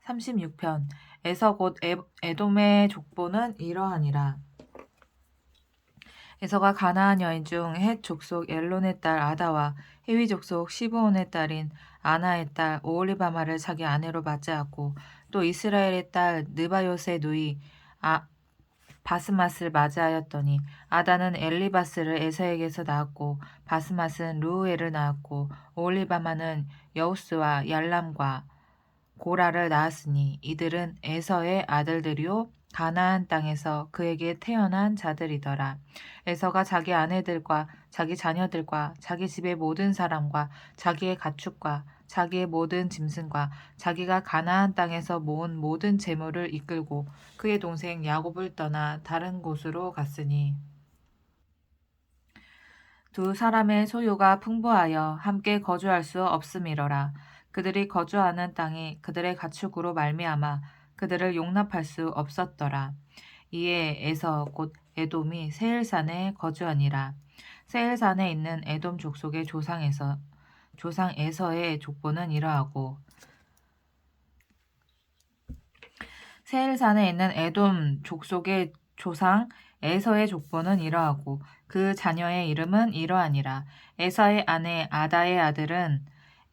36편. 에서 곧 에돔의 족보는 이러하니라. 에서가 가나안 여인 중 헷 족속 엘론의 딸 아다와 히위 족속 시브온의 딸인 아나의 딸 오홀리바마를 자기 아내로 맞이하고, 또 이스라엘의 딸 느바요스의 누이 바스맛을 맞이하였더니, 아다는 엘리바스를 에서에게서 낳았고, 바스맛은 루우엘을 낳았고, 오홀리바마는 여우스와 얄람과 고라를 낳았으니 이들은 에서의 아들들이요 가나안 땅에서 그에게 태어난 자들이더라. 에서가 자기 아내들과 자기 자녀들과 자기 집의 모든 사람과 자기의 가축과 자기의 모든 짐승과 자기가 가나안 땅에서 모은 모든 재물을 이끌고 그의 동생 야곱을 떠나 다른 곳으로 갔으니, 두 사람의 소유가 풍부하여 함께 거주할 수 없음이러라. 그들이 거주하는 땅이 그들의 가축으로 말미암아 그들을 용납할 수 없었더라. 이에 에서 곧 에돔이 세일산에 거주하니라. 세일산에 있는 에돔 족속의 조상 에서의 족보는 이러하고, 세일산에 있는 에돔 족속의 조상 에서의 족보는 이러하고, 그 자녀의 이름은 이러하니라. 에서의 아내 아다의 아들은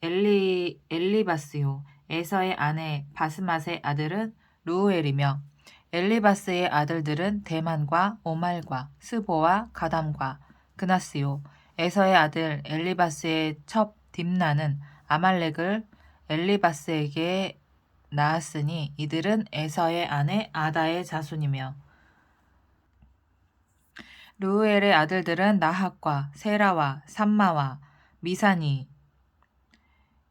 엘리바스요, 에서의 아내 바스맛의 아들은 루우엘이며, 엘리바스의 아들들은 대만과 오말과 스보와 가담과 그나스요. 에서의 아들 엘리바스의 첩 딥나는 아말렉을 엘리바스에게 낳았으니 이들은 에서의 아내 아다의 자손이며, 루우엘의 아들들은 나핫과 세라와 삼마와 미사니,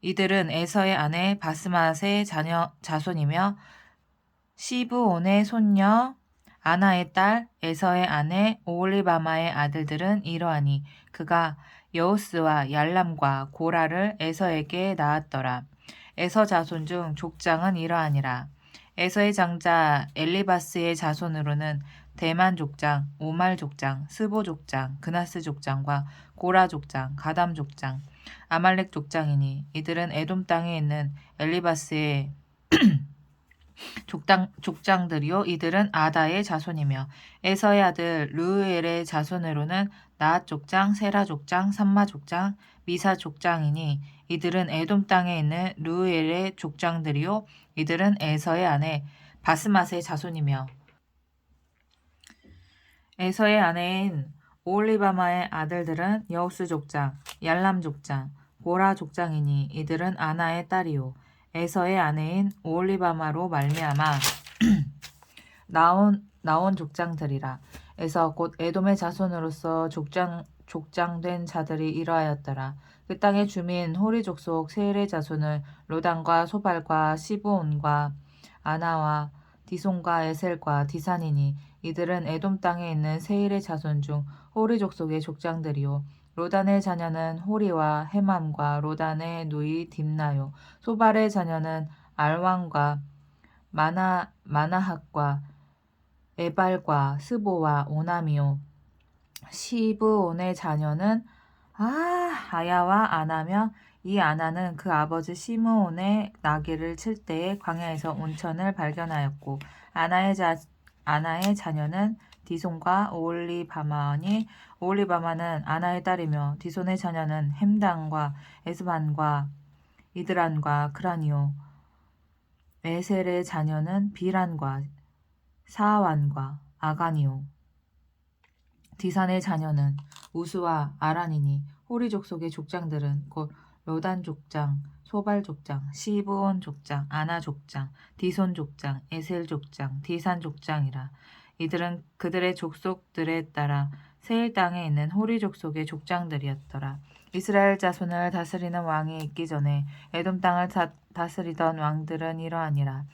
이들은 에서의 아내 바스맛의 자손이며, 시브온의 손녀 아나의 딸 에서의 아내 오홀리바마의 아들들은 이러하니 그가 여우스와 얄람과 고라를 에서에게 낳았더라. 에서 자손 중 족장은 이러하니라. 에서의 장자 엘리바스의 자손으로는 대만 족장, 오말 족장, 스보 족장, 그나스 족장과 고라 족장, 가담 족장, 아말렉 족장이니 이들은 에돔 땅에 있는 엘리바스의 족장들이요 이들은 아다의 자손이며, 에서의 아들 르우엘의 자손으로는 나앗 족장, 세라 족장, 삼마 족장, 미사 족장이니 이들은 에돔 땅에 있는 르우엘의 족장들이요 이들은 에서의 아내 바스맛의 자손이며, 에서의 아내인 오홀리바마의 아들들은 여우스 족장, 얄람 족장, 고라 족장이니 이들은 아나의 딸이요 에서의 아내인 오홀리바마로 말미암아 나온 족장들이라. 에서 곧 에돔의 자손으로서 족장된 자들이 이러하였더라. 그 땅의 주민 호리 족속 세일의 자손을 로단과 소발과 시브온과 아나와 디손과 에셀과 디산이니 이들은 에돔 땅에 있는 세일의 자손 중 호리 족속의 족장들이요 로단의 자녀는 호리와 헤맘과 로단의 누이 딥나요. 소발의 자녀는 알왕과 마나핫과 에발과 스보와 오나미요. 시브온의 자녀는 아야와 아나며, 이 아나는 그 아버지 시므온의 나귀를 칠 때에 광야에서 온천을 발견하였고, 아나의 자녀는 디손과 오홀리바마니, 오홀리바마는 아나의 딸이며, 디손의 자녀는 햄당과 에스반과 이드란과 그라니요. 에셀의 자녀는 비란과 사완과 아가니요. 디산의 자녀는 우스와 아란이니 호리 족속의 족장들은 곧 로단 족장, 소발 족장, 시브온 족장, 아나 족장, 디손 족장, 에셀 족장, 디산 족장이라. 이들은 그들의 족속들에 따라 세일 땅에 있는 호리 족속의 족장들이었더라. 이스라엘 자손을 다스리는 왕이 있기 전에 에돔 땅을 다스리던 왕들은 이러하니라.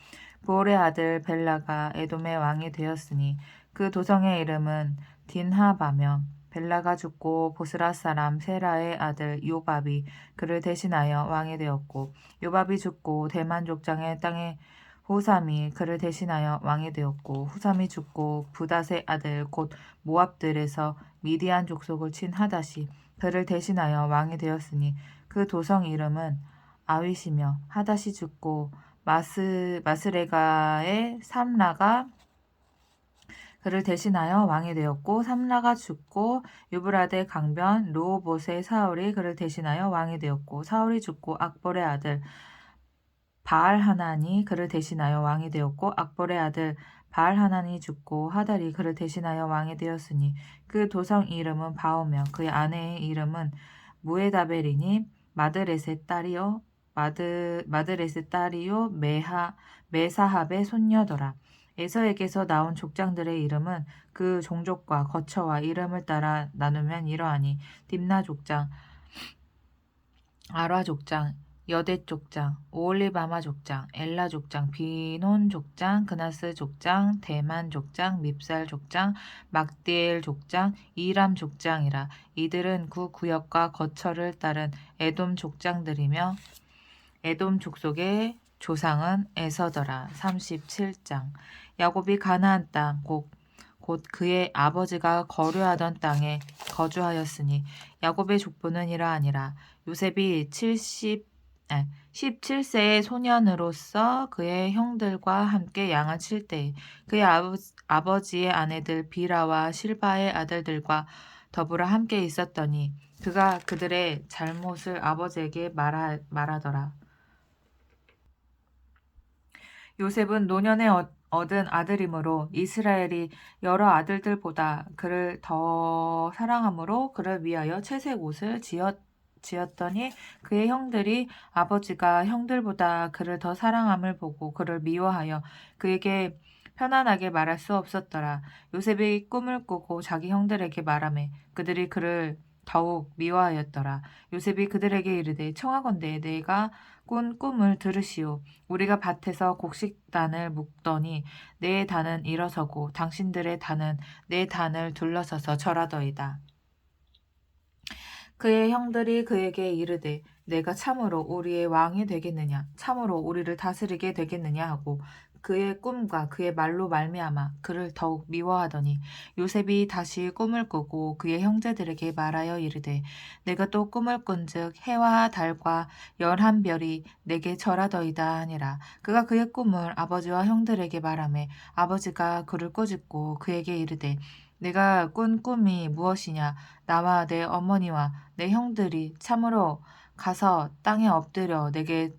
부올의 아들 벨라가 에돔의 왕이 되었으니 그 도성의 이름은 딘하바며, 벨라가 죽고 보스라 사람 세라의 아들 요밥이 그를 대신하여 왕이 되었고, 요밥이 죽고 대만 족장의 땅에 후삼이 그를 대신하여 왕이 되었고, 후삼이 죽고 부닷의 아들 곧 모압들에서 미디안 족속을 친 하닷이 그를 대신하여 왕이 되었으니 그 도성 이름은 아윗이며 하닷이 죽고 마스레가의 삼라가 그를 대신하여 왕이 되었고 삼라가 죽고 유브라데 강변 르호봇의 사울이 그를 대신하여 왕이 되었고 사울이 죽고 악볼의 아들 바알하난이 그를 대신하여 왕이 되었고 악볼의 아들 바알하난이 죽고 하달이 그를 대신하여 왕이 되었으니 그 도성 이름은 바오며 그의 아내의 이름은 무에다벨이니 마드렛의 딸이요 마드렛의 딸이요 메사합의 손녀더라. 에서에게서 나온 족장들의 이름은 그 종족과 거처와 이름을 따라 나누면 이러하니 딥나 족장, 아라 족장, 여대 족장, 오홀리바마 족장, 엘라 족장, 비논 족장, 그나스 족장, 대만 족장, 밉살 족장, 막디엘 족장, 이람 족장이라. 이들은 그 구역과 거처를 따른 에돔 족장들이며 에돔 족속의 조상은 에서더라. 37장. 야곱이 가나안 땅 곧 그의 아버지가 거류하던 땅에 거주하였으니 야곱의 족보는 이러하니라. 요셉이 17세의 소년으로서 그의 형들과 함께 양을 칠 때에 그의 아버지의 아내들 비라와 실바의 아들들과 더불어 함께 있었더니 그가 그들의 잘못을 아버지에게 말하더라. 요셉은 노년에 얻은 아들이므로 이스라엘이 여러 아들들보다 그를 더 사랑함으로 그를 위하여 채색 옷을 지었더니 그의 형들이 아버지가 형들보다 그를 더 사랑함을 보고 그를 미워하여 그에게 편안하게 말할 수 없었더라. 요셉이 꿈을 꾸고 자기 형들에게 말하매 그들이 그를 더욱 미워하였더라. 요셉이 그들에게 이르되 청하건대 내가 꾼 꿈을 들으시오. 우리가 밭에서 곡식단을 묶더니 내 단은 일어서고 당신들의 단은 내 단을 둘러서서 절하더이다. 그의 형들이 그에게 이르되 내가 참으로 우리의 왕이 되겠느냐 참으로 우리를 다스리게 되겠느냐 하고 그의 꿈과 그의 말로 말미암아 그를 더욱 미워하더니 요셉이 다시 꿈을 꾸고 그의 형제들에게 말하여 이르되 내가 또 꿈을 꾼즉 해와 달과 11별이 내게 절하더이다 하니라. 그가 그의 꿈을 아버지와 형들에게 말하매 아버지가 그를 꾸짖고 그에게 이르되 내가 꾼 꿈이 무엇이냐 나와 내 어머니와 내 형들이 참으로 가서 땅에 엎드려 내게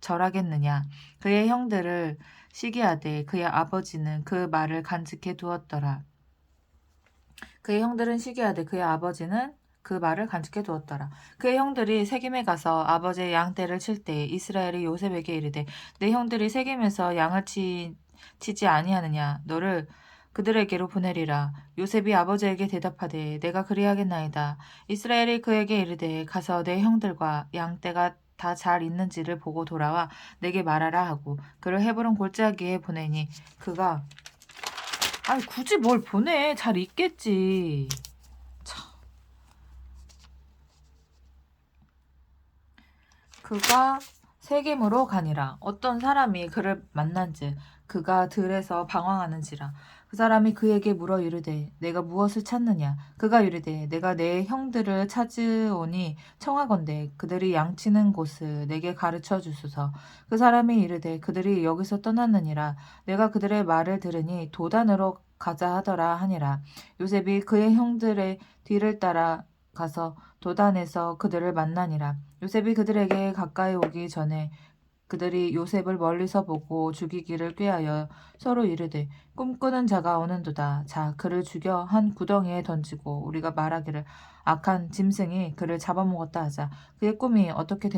절하겠느냐. 그의 형들을 시기하되 그의 아버지는 그 말을 간직해 두었더라. 그의 형들은 시기하되 그의 아버지는 그 말을 간직해 두었더라. 그의 형들이 세겜에 가서 아버지의 양떼를 칠 때 이스라엘이 요셉에게 이르되 내 형들이 세겜에서 양을 치지 아니하느냐 너를 그들에게로 보내리라. 요셉이 아버지에게 대답하되 내가 그리하겠나이다. 이스라엘이 그에게 이르되 가서 내 형들과 양떼가 다 잘 있는지를 보고 돌아와 내게 말하라 하고 그를 헤브론 골짜기에 보내니 그가 아니 굳이 뭘 보내 잘 있겠지. 참. 그가 세겜으로 가니라. 어떤 사람이 그를 만난즉 그가 들에서 방황하는지라. 그 사람이 그에게 물어 이르되 내가 무엇을 찾느냐. 그가 이르되 내가 내 형들을 찾으오니 청하건대 그들이 양치는 곳을 내게 가르쳐 주소서. 그 사람이 이르되 그들이 여기서 떠났느니라. 내가 그들의 말을 들으니 도단으로 가자 하더라 하니라. 요셉이 그의 형들의 뒤를 따라 가서 도단에서 그들을 만나니라. 요셉이 그들에게 가까이 오기 전에 그들이 요셉을 멀리서 보고 죽이기를 꾀하여 서로 이르되 꿈꾸는 자가 오는도다. 자 그를 죽여 한 구덩이에 던지고 우리가 말하기를 악한 짐승이 그를 잡아먹었다 하자. 그의 꿈이 어떻게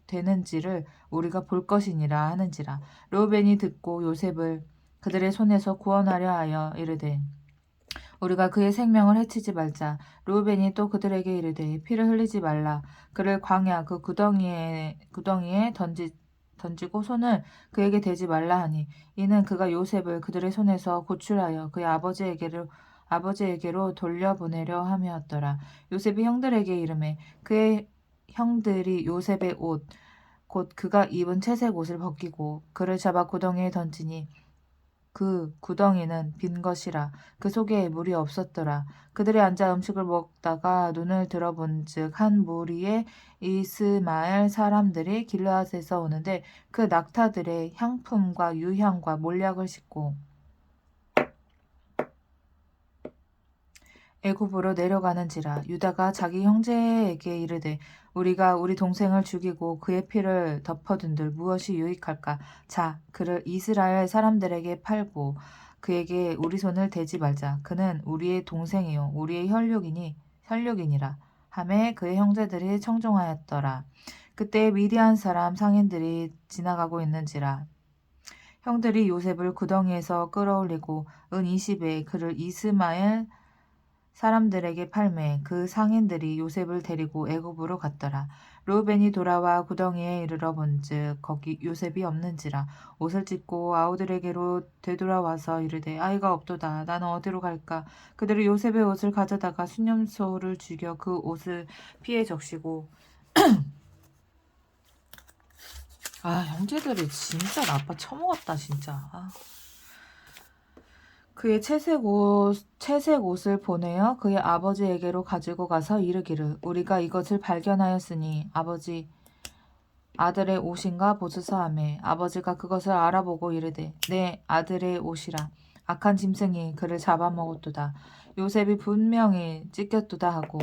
되는지를 우리가 볼 것이니라 하는지라. 르우벤이 듣고 요셉을 그들의 손에서 구원하려 하여 이르되 우리가 그의 생명을 해치지 말자. 르우벤이 또 그들에게 이르되 피를 흘리지 말라. 그를 광야 그 구덩이에 던지고 손을 그에게 대지 말라 하니 이는 그가 요셉을 그들의 손에서 구출하여 그의 아버지에게로 돌려보내려 함이었더라. 요셉이 형들에게 이르매 그의 형들이 요셉의 곧 그가 입은 채색 옷을 벗기고 그를 잡아 구덩이에 던지니 그 구덩이는 빈 것이라 그 속에 물이 없었더라. 그들이 앉아 음식을 먹다가 눈을 들어본즉 한 무리의 이스마엘 사람들이 길르앗에서 오는데 그 낙타들의 향품과 유향과 몰약을 싣고 애굽으로 내려가는지라. 유다가 자기 형제에게 이르되 우리가 우리 동생을 죽이고 그의 피를 덮어둔들 무엇이 유익할까? 자, 그를 이스라엘 사람들에게 팔고 그에게 우리 손을 대지 말자. 그는 우리의 동생이요 우리의 혈육이니라 하매 그의 형제들이 청종하였더라. 그때 미디안 사람 상인들이 지나가고 있는지라. 형들이 요셉을 구덩이에서 끌어올리고 은 20에 그를 이스마엘 사람들에게 팔매 그 상인들이 요셉을 데리고 애굽으로 갔더라. 르우벤이 돌아와 구덩이에 이르러 본즉 거기 요셉이 없는지라. 옷을 찢고 아우들에게로 되돌아와서 이르되 아이가 없도다. 나는 어디로 갈까? 그들이 요셉의 옷을 가져다가 수념소를 죽여 그 옷을 피에 적시고 형제들이 진짜 나빠 처먹었다 진짜. 그의 채색 옷을 보내어 그의 아버지에게로 가지고 가서 이르기를 우리가 이것을 발견하였으니 아버지 아들의 옷인가 보소서 하매 아버지가 그것을 알아보고 이르되 내 아들의 옷이라. 악한 짐승이 그를 잡아먹었도다. 요셉이 분명히 찢겼도다 하고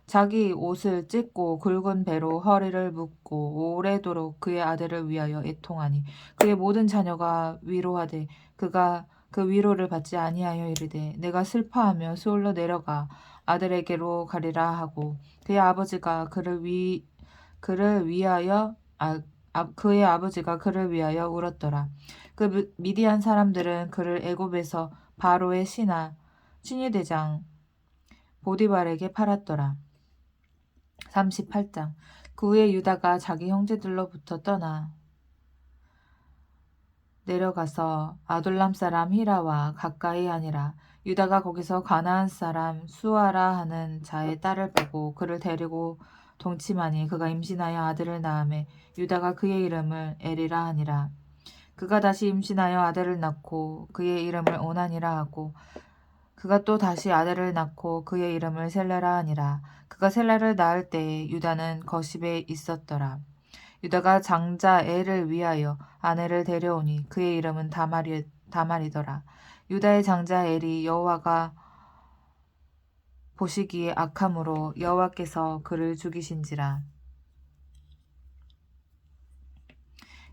자기 옷을 찢고 굵은 배로 허리를 묶고 오래도록 그의 아들을 위하여 애통하니 그의 모든 자녀가 위로하되 그가 그 위로를 받지 아니하여 이르되 내가 슬퍼하며 수올로 내려가 아들에게로 가리라 하고 그의 아버지가 그의 아버지가 그를 위하여 울었더라. 그 미디안 사람들은 그를 애굽에서 바로의 신하대장 보디발에게 팔았더라. 38장. 그 후에 유다가 자기 형제들로부터 떠나 내려가서 아둘람 사람 히라와 가까이 아니라. 유다가 거기서 가나안 사람 수아라 하는 자의 딸을 보고 그를 데리고 동침하니 그가 임신하여 아들을 낳음에 유다가 그의 이름을 에리라 하니라. 그가 다시 임신하여 아들을 낳고 그의 이름을 오난이라 하고 그가 또 다시 아들을 낳고 그의 이름을 셀레라 하니라. 그가 셀레를 낳을 때에 유다는 거십에 있었더라. 유다가 장자 엘을 위하여 아내를 데려오니 그의 이름은 다말이더라. 유다의 장자 엘이 여호와가 보시기에 악함으로 여호와께서 그를 죽이신지라.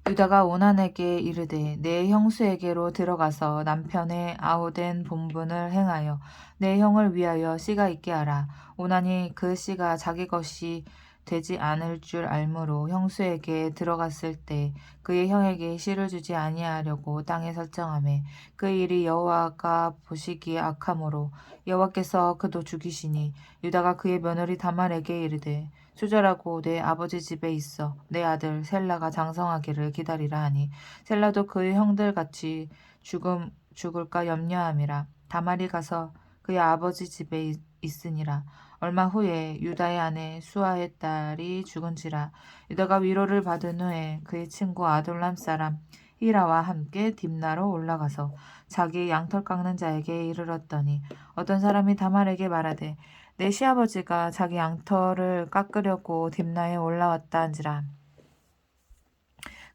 유다가 오난에게 이르되 내 형수에게로 들어가서 남편의 아우된 본분을 행하여 내 형을 위하여 씨가 있게 하라. 오난이 그 씨가 자기 것이 되지 않을 줄 알므로 형수에게 들어갔을 때 그의 형에게 씨를 주지 아니하려고 땅에 설정하매 그 일이 여호와가 보시기에 악함으로 여호와께서 그도 죽이시니 유다가 그의 며느리 다말에게 이르되 수절하고 내 아버지 집에 있어 내 아들 셀라가 장성하기를 기다리라 하니 셀라도 그의 형들같이 죽을까 염려함이라. 다말이 가서 그의 아버지 집에 있으니라. 얼마 후에 유다의 아내 수아의 딸이 죽은지라. 유다가 위로를 받은 후에 그의 친구 아둘람 사람 히라와 함께 딥나로 올라가서 자기 양털 깎는 자에게 이르렀더니 어떤 사람이 다말에게 말하되 내 시아버지가 자기 양털을 깎으려고 딥나에 올라왔다 한지라.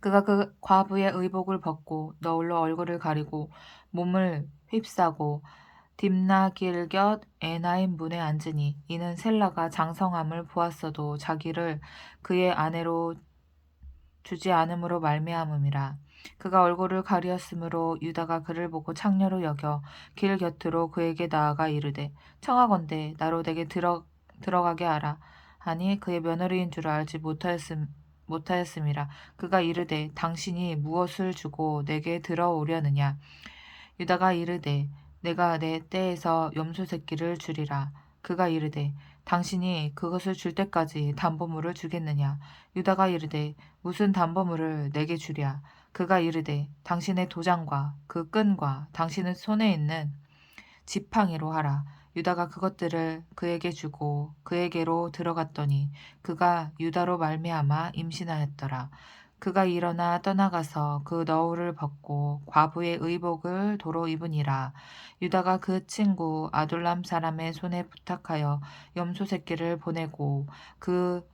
그가 그 과부의 의복을 벗고 너울로 얼굴을 가리고 몸을 휩싸고 딥나 길 곁 에나임 문에 앉으니 이는 셀라가 장성함을 보았어도 자기를 그의 아내로 주지 않음으로 말미암음이라. 그가 얼굴을 가리었으므로 유다가 그를 보고 창녀로 여겨 길 곁으로 그에게 나아가 이르되 청하건대 나로 내게 들어가게 하라 하니 그의 며느리인 줄 알지 못하였음이라. 그가 이르되 당신이 무엇을 주고 내게 들어오려느냐. 유다가 이르되 내가 내 떼에서 염소 새끼를 주리라. 그가 이르되 당신이 그것을 줄 때까지 담보물을 주겠느냐. 유다가 이르되 무슨 담보물을 내게 주랴. 그가 이르되 당신의 도장과 그 끈과 당신의 손에 있는 지팡이로 하라. 유다가 그것들을 그에게 주고 그에게로 들어갔더니 그가 유다로 말미암아 임신하였더라. 그가 일어나 떠나가서 그 너울을 벗고 과부의 의복을 도로 입으니라. 유다가 그 친구 아둘람 사람의 손에 부탁하여 염소 새끼를 보내고 그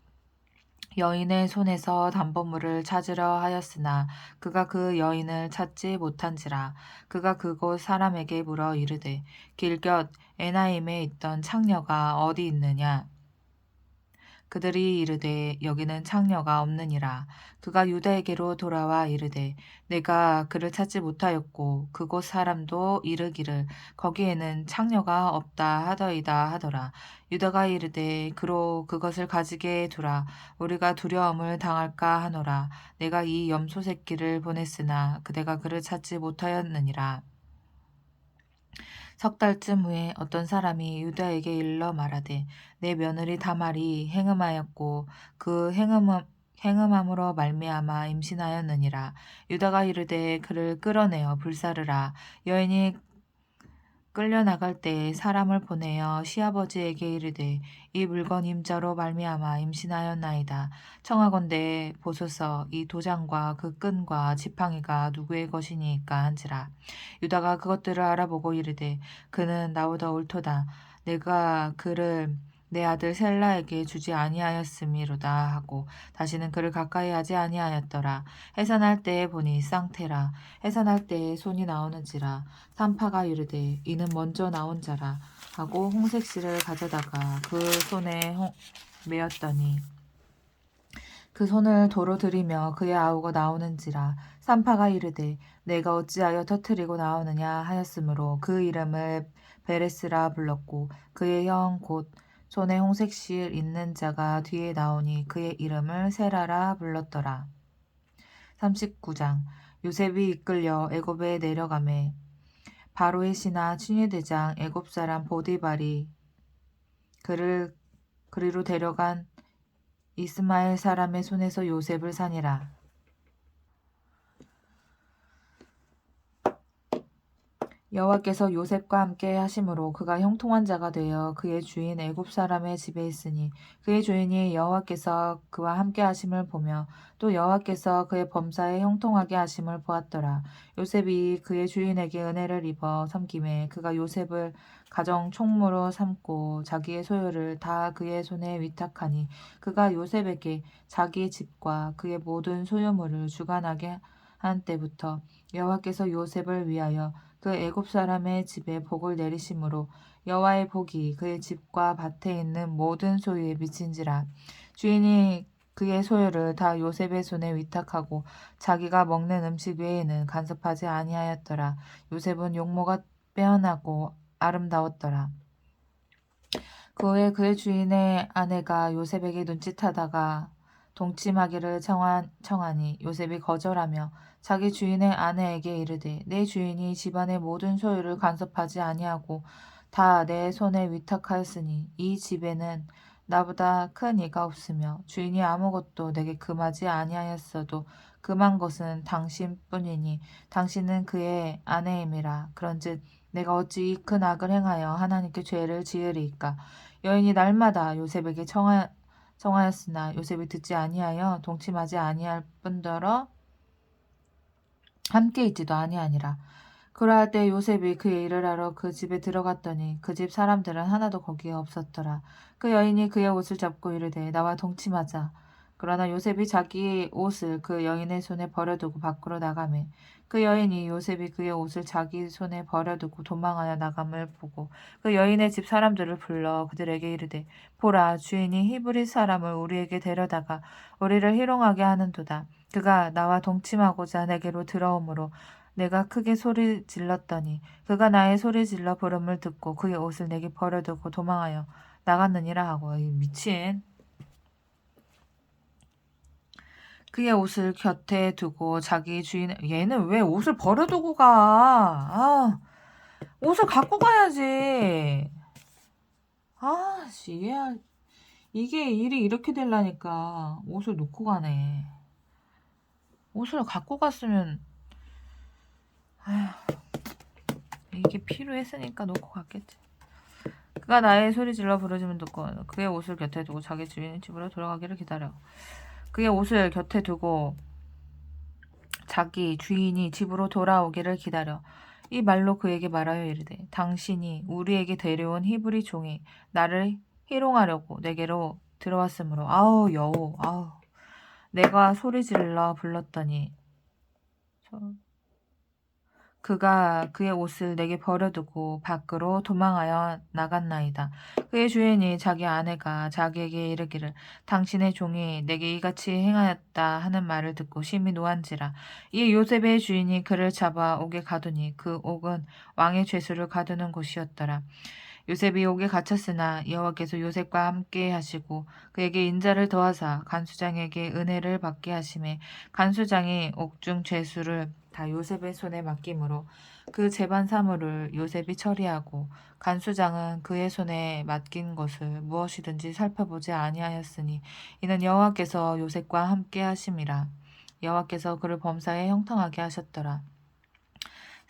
여인의 손에서 담보물을 찾으려 하였으나 그가 그 여인을 찾지 못한지라. 그가 그곳 사람에게 물어 이르되 길곁 에나임에 있던 창녀가 어디 있느냐. 그들이 이르되 여기는 창녀가 없느니라. 그가 유다에게로 돌아와 이르되 내가 그를 찾지 못하였고 그곳 사람도 이르기를 거기에는 창녀가 없다 하더이다 하더라. 유다가 이르되 그로 그것을 가지게 두라. 우리가 두려움을 당할까 하노라. 내가 이 염소 새끼를 보냈으나 그대가 그를 찾지 못하였느니라. 석 달쯤 후에 어떤 사람이 유다에게 일러 말하되 내 며느리 다말이 행음하였고 그 행음함으로 말미암아 임신하였느니라. 유다가 이르되 그를 끌어내어 불사르라. 여인이 끌려나갈 때에 사람을 보내어 시아버지에게 이르되 이 물건 임자로 말미암아 임신하였나이다. 청하건대 보소서 이 도장과 그 끈과 지팡이가 누구의 것이니까 한지라. 유다가 그것들을 알아보고 이르되 그는 나보다 옳도다. 내가 그를 내 아들 셀라에게 주지 아니하였음이로다 하고 다시는 그를 가까이 하지 아니하였더라. 해산할 때에 보니 쌍태라. 해산할 때에 손이 나오는지라. 산파가 이르되 이는 먼저 나온 자라 하고 홍색실을 가져다가 그 손에 메었더니 그 손을 도로 들이며 그의 아우가 나오는지라. 산파가 이르되 내가 어찌하여 터뜨리고 나오느냐 하였으므로 그 이름을 베레스라 불렀고 그의 형 곧 손에 홍색실 있는 자가 뒤에 나오니 그의 이름을 세라라 불렀더라. 39장 요셉이 이끌려 애굽에 내려가매 바로의 신하 친위대장 애굽 사람 보디발이 그를 그리로 데려간 이스마엘 사람의 손에서 요셉을 사니라. 여호와께서 요셉과 함께 하심으로 그가 형통한 자가 되어 그의 주인 애굽 사람의 집에 있으니 그의 주인이 여호와께서 그와 함께 하심을 보며 또 여호와께서 그의 범사에 형통하게 하심을 보았더라. 요셉이 그의 주인에게 은혜를 입어 섬김에 그가 요셉을 가정 총무로 삼고 자기의 소유를 다 그의 손에 위탁하니 그가 요셉에게 자기 집과 그의 모든 소유물을 주관하게 한 때부터 여호와께서 요셉을 위하여 그 애굽 사람의 집에 복을 내리심으로 여호와의 복이 그의 집과 밭에 있는 모든 소유에 미친지라. 주인이 그의 소유를 다 요셉의 손에 위탁하고 자기가 먹는 음식 외에는 간섭하지 아니하였더라. 요셉은 용모가 빼어나고 아름다웠더라. 그 후에 그의 주인의 아내가 요셉에게 눈짓하다가 동침하기를 청하니 요셉이 거절하며 자기 주인의 아내에게 이르되 내 주인이 집안의 모든 소유를 간섭하지 아니하고 다 내 손에 위탁하였으니 이 집에는 나보다 큰 이가 없으며 주인이 아무것도 내게 금하지 아니하였어도 금한 것은 당신뿐이니 당신은 그의 아내임이라. 그런즉 내가 어찌 이 큰 악을 행하여 하나님께 죄를 지으리이까. 여인이 날마다 요셉에게 청하였으나 요셉이 듣지 아니하여 동침하지 아니할 뿐더러 함께 있지도 아니하니라. 그러할 때 요셉이 그의 일을 하러 그 집에 들어갔더니 그 집 사람들은 하나도 거기에 없었더라. 그 여인이 그의 옷을 잡고 이르되 나와 동침하자. 그러나 요셉이 자기 옷을 그 여인의 손에 버려두고 밖으로 나가매 그 여인이 요셉이 그의 옷을 자기 손에 버려두고 도망하여 나감을 보고 그 여인의 집 사람들을 불러 그들에게 이르되 보라 주인이 히브리 사람을 우리에게 데려다가 우리를 희롱하게 하는도다. 그가 나와 동침하고자 내게로 들어오므로 내가 크게 소리 질렀더니 그가 나의 소리 질러 부름을 듣고 그의 옷을 내게 버려두고 도망하여 나갔느니라 하고. 이 미친. 그의 옷을 곁에 두고 자기 주인 얘는 왜 옷을 버려두고 가? 옷을 갖고 가야지. 이게 일이 이렇게 되려니까 옷을 놓고 가네. 옷을 갖고 갔으면 이게 필요했으니까 놓고 갔겠지. 그가 나의 소리 질러 부르짖음을 듣고 그의 옷을 곁에 두고 자기 주인의 집으로 돌아가기를 기다려. 그의 옷을 곁에 두고 자기 주인이 집으로 돌아오기를 기다려 이 말로 그에게 말하여 이르되 당신이 우리에게 데려온 히브리 종이 나를 희롱하려고 내게로 들어왔으므로 아우 여호 아우 내가 소리질러 불렀더니 그가 그의 옷을 내게 버려두고 밖으로 도망하여 나갔나이다. 그의 주인이 자기 아내가 자기에게 이르기를 당신의 종이 내게 이같이 행하였다 하는 말을 듣고 심히 노한지라. 이에 요셉의 주인이 그를 잡아 옥에 가두니 그 옥은 왕의 죄수를 가두는 곳이었더라. 요셉이 옥에 갇혔으나 여호와께서 요셉과 함께 하시고 그에게 인자를 더하사 간수장에게 은혜를 받게 하심에 간수장이 옥중 죄수를 다 요셉의 손에 맡김으로 그 재반 사물을 요셉이 처리하고 간수장은 그의 손에 맡긴 것을 무엇이든지 살펴보지 아니하였으니 이는 여호와께서 요셉과 함께 하심이라. 여호와께서 그를 범사에 형통하게 하셨더라.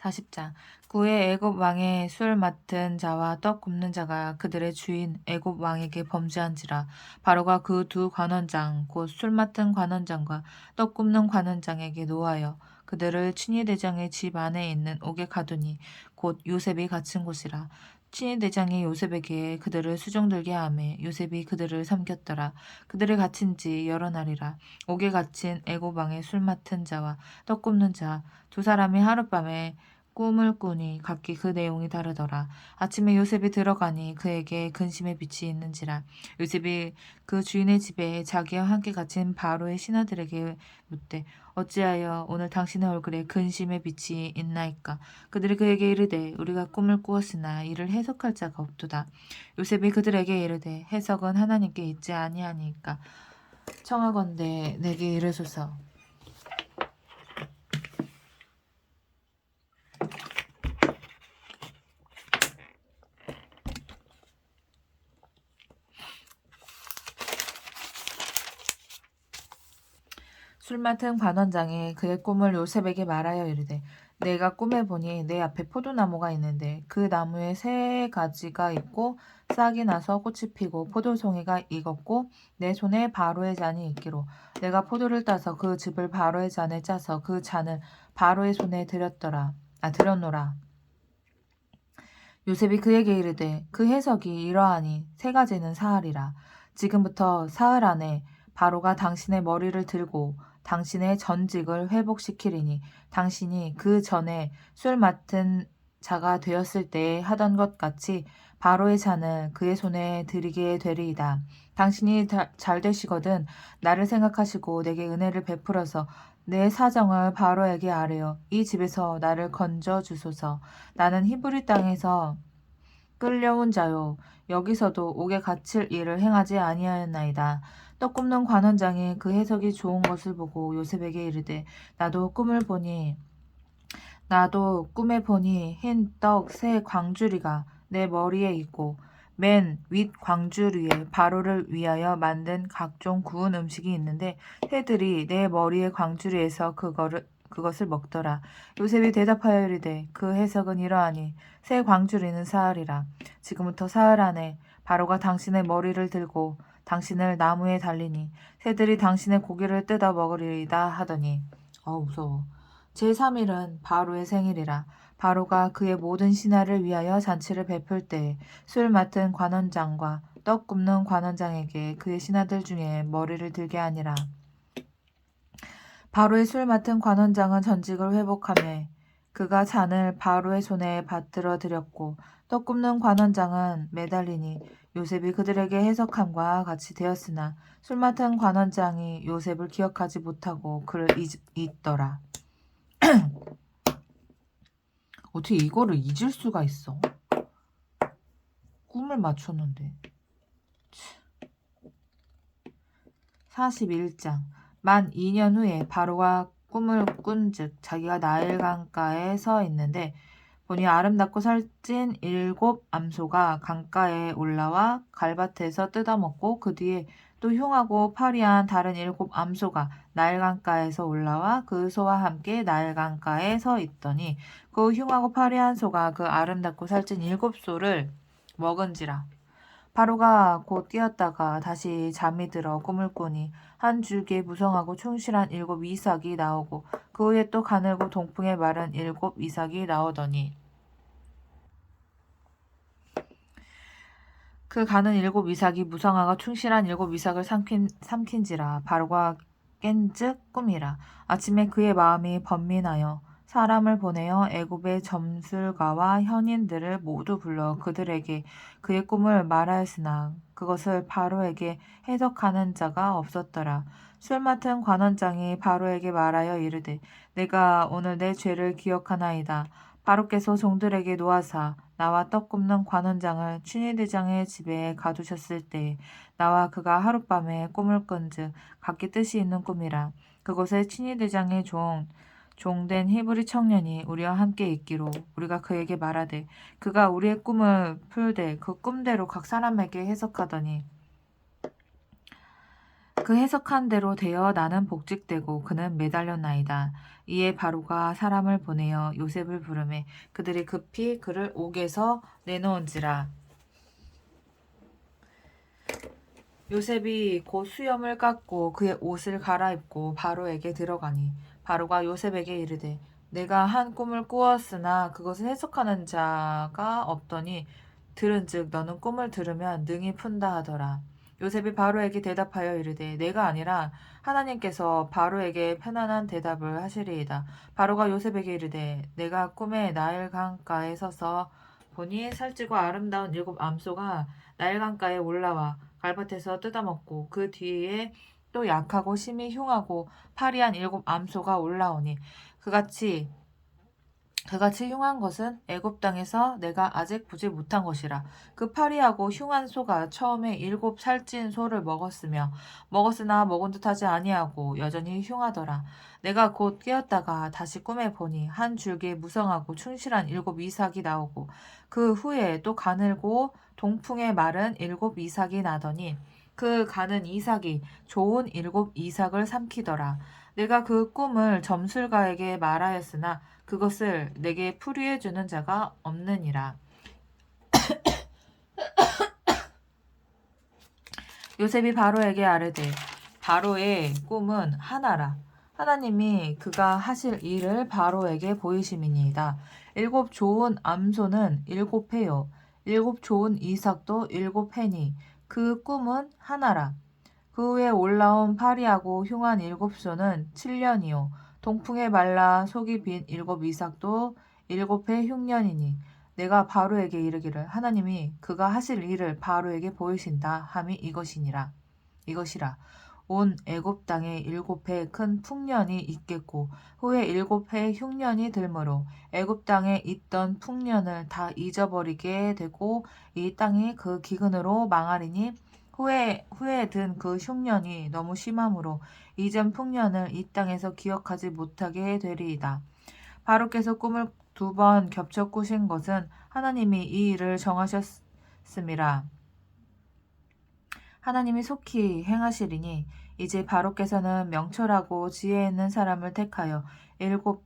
40장 그의 애굽 왕의 술 맡은 자와 떡 굽는 자가 그들의 주인 애굽 왕에게 범죄한지라. 바로가 그 두 관원장 곧 술 맡은 관원장과 떡 굽는 관원장에게 노하여 그들을 친위대장의 집 안에 있는 옥에 가두니 곧 요셉이 갇힌 곳이라. 친위대장이 요셉에게 그들을 수종들게 하매 요셉이 그들을 삼켰더라. 그들이 갇힌 지 여러 날이라. 옥에 갇힌 애굽 왕의 술 맡은 자와 떡 굽는 자 두 사람이 하룻밤에 꿈을 꾸니 각기 그 내용이 다르더라. 아침에 요셉이 들어가니 그에게 근심의 빛이 있는지라. 요셉이 그 주인의 집에 자기와 함께 갇힌 바로의 신하들에게 묻되 어찌하여 오늘 당신의 얼굴에 근심의 빛이 있나이까. 그들이 그에게 이르되 우리가 꿈을 꾸었으나 이를 해석할 자가 없도다. 요셉이 그들에게 이르되 해석은 하나님께 있지 아니하니까 청하건대 내게 이르소서. 술 맡은 관원장이 그의 꿈을 요셉에게 말하여 이르되 내가 꿈에 보니 내 앞에 포도나무가 있는데 그 나무에 세 가지가 있고 싹이 나서 꽃이 피고 포도송이가 익었고 내 손에 바로의 잔이 있기로 내가 포도를 따서 그 즙을 바로의 잔에 짜서 그 잔을 바로의 손에 들였노라. 요셉이 그에게 이르되 그 해석이 이러하니 세 가지는 사흘이라. 지금부터 사흘 안에 바로가 당신의 머리를 들고 당신의 전직을 회복시키리니 당신이 그 전에 술 맡은 자가 되었을 때에 하던 것 같이 바로의 잔을 그의 손에 드리게 되리이다. 당신이 잘 되시거든 나를 생각하시고 내게 은혜를 베풀어서 내 사정을 바로에게 아뢰어 이 집에서 나를 건져 주소서. 나는 히브리 땅에서 끌려온 자요 여기서도 옥에 갇힐 일을 행하지 아니하였나이다. 떡 굽는 관원장이 그 해석이 좋은 것을 보고 요셉에게 이르되 나도 꿈에 보니 흰 떡 세 광주리가 내 머리에 있고 맨 윗 광주리에 바로를 위하여 만든 각종 구운 음식이 있는데 새들이 내 머리의 광주리에서 그것을 먹더라. 요셉이 대답하여 이르되 그 해석은 이러하니 새 광주리는 사흘이라. 지금부터 사흘 안에 바로가 당신의 머리를 들고 당신을 나무에 달리니 새들이 당신의 고기를 뜯어 먹으리이다 하더니 무서워. 제3일은 바로의 생일이라. 바로가 그의 모든 신하를 위하여 잔치를 베풀 때에 술 맡은 관원장과 떡 굽는 관원장에게 그의 신하들 중에 머리를 들게 하니라. 바로의 술 맡은 관원장은 전직을 회복하며 그가 잔을 바로의 손에 받들어 드렸고 떡 굽는 관원장은 매달리니 요셉이 그들에게 해석함과 같이 되었으나 술 맡은 관원장이 요셉을 기억하지 못하고 그를 잊더라. 어떻게 이거를 잊을 수가 있어? 꿈을 맞췄는데. 41장 만 2년 후에 바로가 꿈을 꾼즉 자기가 나일 강가에 서 있는데 보니 아름답고 살찐 7 암소가 강가에 올라와 갈밭에서 뜯어먹고 그 뒤에 또 흉하고 파리한 다른 7 암소가 나일 강가에서 올라와 그 소와 함께 나일 강가에 서 있더니 그 흉하고 파리한 소가 그 아름답고 살찐 7 소를 먹은지라. 바로가 곧 뛰었다가 다시 잠이 들어 꿈을 꾸니 한 줄기에 무성하고 충실한 7 이삭이 나오고 그 후에 또 가늘고 동풍에 마른 7 이삭이 나오더니 그 가는 7 이삭이 무성하고 충실한 7 이삭을 삼킨지라. 바로가 깬즉 꿈이라. 아침에 그의 마음이 번민하여 사람을 보내어 애굽의 점술가와 현인들을 모두 불러 그들에게 그의 꿈을 말하였으나 그것을 바로에게 해석하는 자가 없었더라. 술 맡은 관원장이 바로에게 말하여 이르되 내가 오늘 내 죄를 기억하나이다. 바로께서 종들에게 놓아사 나와 떡 굽는 관원장을 취니대장의 집에 가두셨을 때 나와 그가 하룻밤에 꿈을 꾼즉 각기 뜻이 있는 꿈이라. 그곳에 취니대장의 종된 히브리 청년이 우리와 함께 있기로 우리가 그에게 말하되 그가 우리의 꿈을 풀되 그 꿈대로 각 사람에게 해석하더니 그 해석한 대로 되어 나는 복직되고 그는 매달렸나이다. 이에 바로가 사람을 보내어 요셉을 부르매 그들이 급히 그를 옥에서 내놓은지라. 요셉이 곧 수염을 깎고 그의 옷을 갈아입고 바로에게 들어가니 바로가 요셉에게 이르되 내가 한 꿈을 꾸었으나 그것을 해석하는 자가 없더니 들은즉 너는 꿈을 들으면 능히 푼다 하더라. 요셉이 바로에게 대답하여 이르되 내가 아니라 하나님께서 바로에게 편안한 대답을 하시리이다. 바로가 요셉에게 이르되 내가 꿈에 나일 강가에 서서 보니 살찌고 아름다운 7 암소가 나일 강가에 올라와 갈밭에서 뜯어먹고 그 뒤에 또 약하고 심히 흉하고 파리한 7 암소가 올라오니 그같이 흉한 것은 애굽 땅에서 내가 아직 보지 못한 것이라. 그 파리하고 흉한 소가 처음에 7 살찐 소를 먹었으나 먹은 듯하지 아니하고 여전히 흉하더라. 내가 곧 깨었다가 다시 꿈에 보니 한 줄기에 무성하고 충실한 7 이삭이 나오고 그 후에 또 가늘고 동풍에 마른 7 이삭이 나더니 그 가는 이삭이 좋은 7 이삭을 삼키더라. 내가 그 꿈을 점술가에게 말하였으나 그것을 내게 풀이해 주는 자가 없느니라. 요셉이 바로에게 아뢰되 바로의 꿈은 하나라. 하나님이 그가 하실 일을 바로에게 보이심이니이다. 7 좋은 암소는 7 해요. 7 좋은 이삭도 7 해니 그 꿈은 하나라. 그 후에 올라온 파리하고 흉한 7 소는 7년이요. 동풍에 말라 속이 빈 7 이삭도 7해 흉년이니 내가 바로에게 이르기를 하나님이 그가 하실 일을 바로에게 보이신다 함이 이것이라. 온 애굽 땅에 7해 큰 풍년이 있겠고 후에 7해 흉년이 들므로 애굽 땅에 있던 풍년을 다 잊어버리게 되고 이 땅이 그 기근으로 망하리니 후에 든 그 흉년이 너무 심함으로 이전 풍년을 이 땅에서 기억하지 못하게 되리이다. 바로께서 꿈을 2번 겹쳐 꾸신 것은 하나님이 이 일을 정하셨음이라. 하나님이 속히 행하시리니 이제 바로께서는 명철하고 지혜 있는 사람을 택하여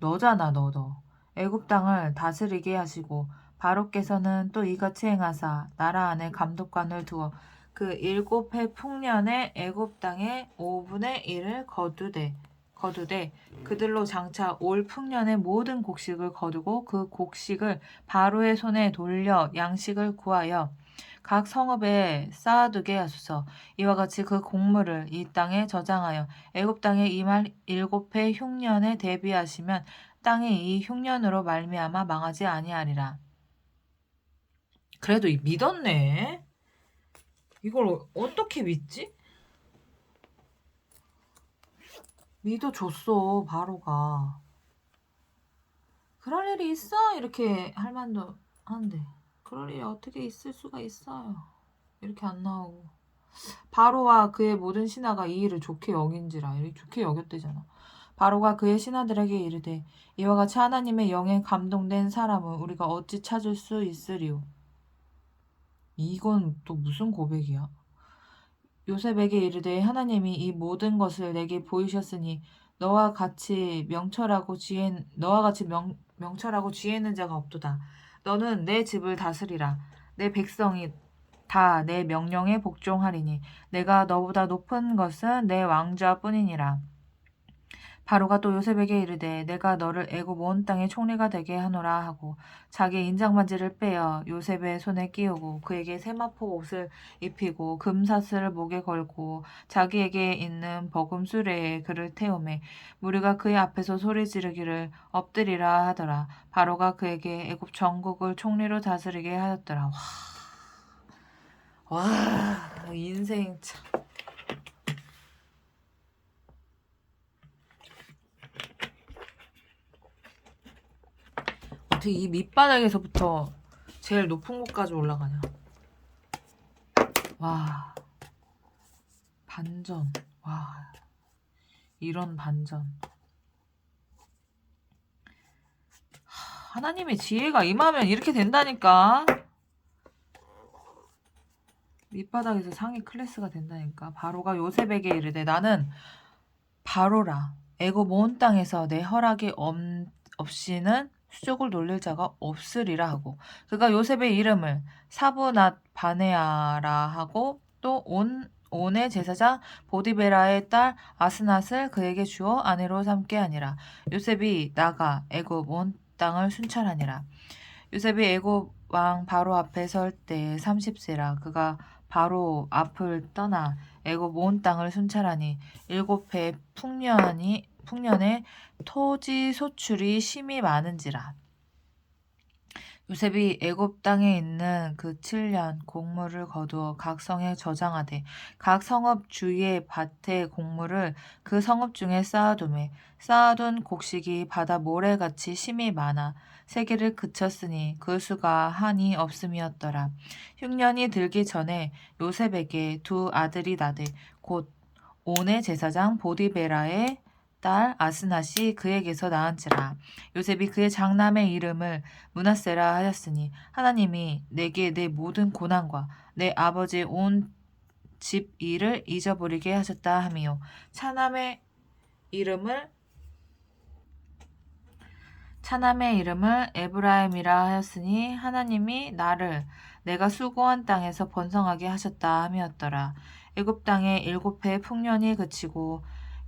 너잖아 너도 애굽 땅을 다스리게 하시고 바로께서는 또 이같이 행하사 나라 안에 감독관을 두어 그 7해 풍년에 애굽 땅의 5분의 1을 거두되 그들로 장차 올 풍년의 모든 곡식을 거두고 그 곡식을 바로의 손에 돌려 양식을 구하여 각 성읍에 쌓아두게 하소서. 이와 같이 그 곡물을 이 땅에 저장하여 애굽 땅에 임할 7해 흉년에 대비하시면 땅이 이 흉년으로 말미암아 망하지 아니하리라. 그래도 믿었네. 이걸 어떻게 믿지? 믿어줬어, 바로가. 그럴 일이 있어? 이렇게 할 만도 한데. 그럴 일이 어떻게 있을 수가 있어요. 이렇게 안 나오고. 바로와 그의 모든 신하가 이 일을 좋게 여긴지라. 이렇게 좋게 여겼대잖아. 바로가 그의 신하들에게 이르되 이와 같이 하나님의 영에 감동된 사람은 우리가 어찌 찾을 수 있으리요. 이건 또 무슨 고백이야? 요셉에게 이르되 하나님이 이 모든 것을 내게 보이셨으니 너와 같이 명철하고 지혜 있는 자가 없도다. 너는 내 집을 다스리라. 내 백성이 다 내 명령에 복종하리니 내가 너보다 높은 것은 내 왕자뿐이니라. 바로가 또 요셉에게 이르되 내가 너를 애굽 온 땅의 총리가 되게 하노라 하고 자기의 인장반지를 빼어 요셉의 손에 끼우고 그에게 세마포 옷을 입히고 금사슬을 목에 걸고 자기에게 있는 버금 수레에 그를 태우매 무리가 그의 앞에서 소리 지르기를 엎드리라 하더라. 바로가 그에게 애굽 전국을 총리로 다스리게 하였더라. 와, 인생 참. 어떻게 이 밑바닥에서부터 제일 높은 곳까지 올라가냐. 와, 반전. 와, 이런 반전. 하나님의 지혜가 임하면 이렇게 된다니까. 밑바닥에서 상위 클래스가 된다니까. 바로가 요셉에게 이르되 나는 바로라. 애굽 온 땅에서 내 허락이 없이는 수족을 놀릴 자가 없으리라 하고 그가 요셉의 이름을 사브낫 바네아라 하고 또 온의 제사장 보디베라의 딸 아스낫을 그에게 주어 아내로 삼게 하니라. 요셉이 나가 애굽 온 땅을 순찰하니라. 요셉이 애굽 왕 바로 앞에 설 때 30세라. 그가 바로 앞을 떠나 애굽 온 땅을 순찰하니 7해 풍년에 토지 소출이 심히 많은지라. 요셉이 애굽 땅에 있는 그 7년 곡물을 거두어 각 성에 저장하되 각 성읍 주위의 밭의 곡물을 그 성읍 중에 쌓아두매 쌓아둔 곡식이 바다 모래같이 심히 많아 세계를 그쳤으니 그 수가 한이 없음이었더라. 흉년이 들기 전에 요셉에게 두 아들이 나되 곧 온의 제사장 보디베라의 딸 아스낫이 그에게서 낳은지라. 요셉이 그의 장남의 이름을 므낫세라 하였으니 하나님이 내게 내 모든 고난과 내 아버지의 온 집 일을 잊어버리게 하셨다 하미요. 차남의 이름을 에브라임이라 하였으니 하나님이 나를 내가 수고한 땅에서 번성하게 하셨다 함이었더라. 애굽 땅에 7해 풍년이 그치고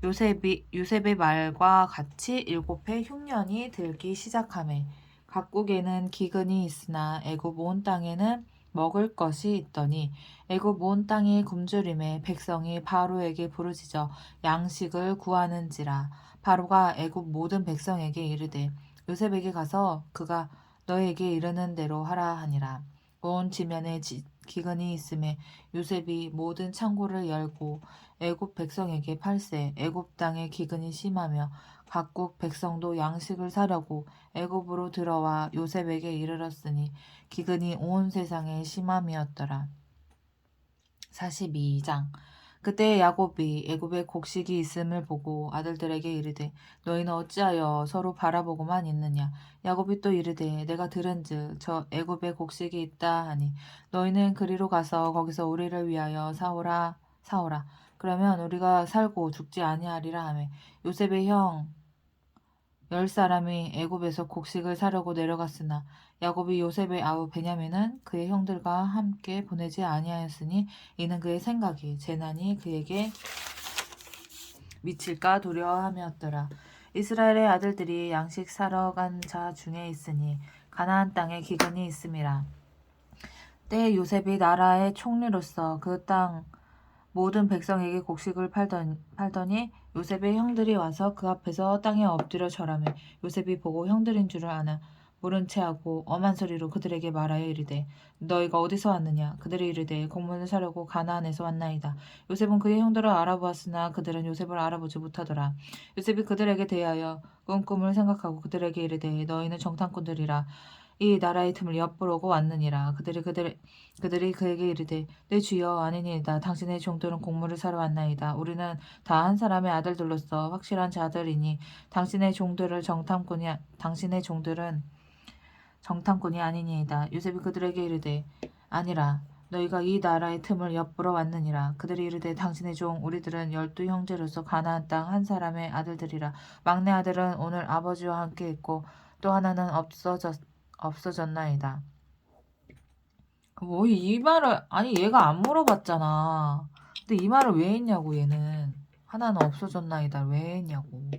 요셉의 말과 같이 7해 흉년이 들기 시작하매 각국에는 기근이 있으나 애굽 온 땅에는 먹을 것이 있더니 애굽 온 땅이 굶주림에 백성이 바로에게 부르짖어 양식을 구하는지라. 바로가 애굽 모든 백성에게 이르되 요셉에게 가서 그가 너에게 이르는 대로 하라 하니라. 온 지면에 기근이 있음에 요셉이 모든 창고를 열고 애굽 백성에게 팔세. 애굽 땅에 기근이 심하며 각국 백성도 양식을 사려고 애굽으로 들어와 요셉에게 이르렀으니 기근이 온 세상에 심함이었더라. 42장. 그때 야곱이 애굽에 곡식이 있음을 보고 아들들에게 이르되 너희는 어찌하여 서로 바라보고만 있느냐. 야곱이 또 이르되 내가 들은즉 저 애굽에 곡식이 있다 하니 너희는 그리로 가서 거기서 우리를 위하여 사오라. 그러면 우리가 살고 죽지 아니하리라 하매 요셉의 형 10사람이 애굽에서 곡식을 사려고 내려갔으나 야곱이 요셉의 아우 베냐민은 그의 형들과 함께 보내지 아니하였으니 이는 그의 생각이 재난이 그에게 미칠까 두려워함이었더라. 이스라엘의 아들들이 양식 사러 간 자 중에 있으니 가나안 땅에 기근이 있음이라. 때에 요셉이 나라의 총리로서 그 땅 모든 백성에게 곡식을 팔더니 요셉의 형들이 와서 그 앞에서 땅에 엎드려 절하며 요셉이 보고 형들인 줄을 아나 모른 체하고 엄한 소리로 그들에게 말하여 이르되 너희가 어디서 왔느냐. 그들이 이르되 곡물을 사려고 가나안에서 왔나이다. 요셉은 그의 형들을 알아보았으나 그들은 요셉을 알아보지 못하더라. 요셉이 그들에게 대하여 꾼 꿈을 생각하고 그들에게 이르되 너희는 정탐꾼들이라 이 나라의 틈을 엿보려고 왔느니라. 그들이 그에게 이르되 내 주여 아니니이다. 당신의 종들은 곡물을 사러 왔나이다. 우리는 다 한 사람의 아들들로서 확실한 자들이니 당신의 종들은 정탐꾼이 아니니이다. 요셉이 그들에게 이르되 아니라 너희가 이 나라의 틈을 엿보러 왔느니라. 그들이 이르되 당신의 종 우리들은 12 형제로서 가나안 땅 한 사람의 아들들이라. 막내 아들은 오늘 아버지와 함께 있고 또 하나는 없어졌나이다. 뭐 이 말을 아니 얘가 안 물어봤잖아. 근데 이 말을 왜 했냐고 얘는 하나는 없어졌나이다. 왜 했냐고.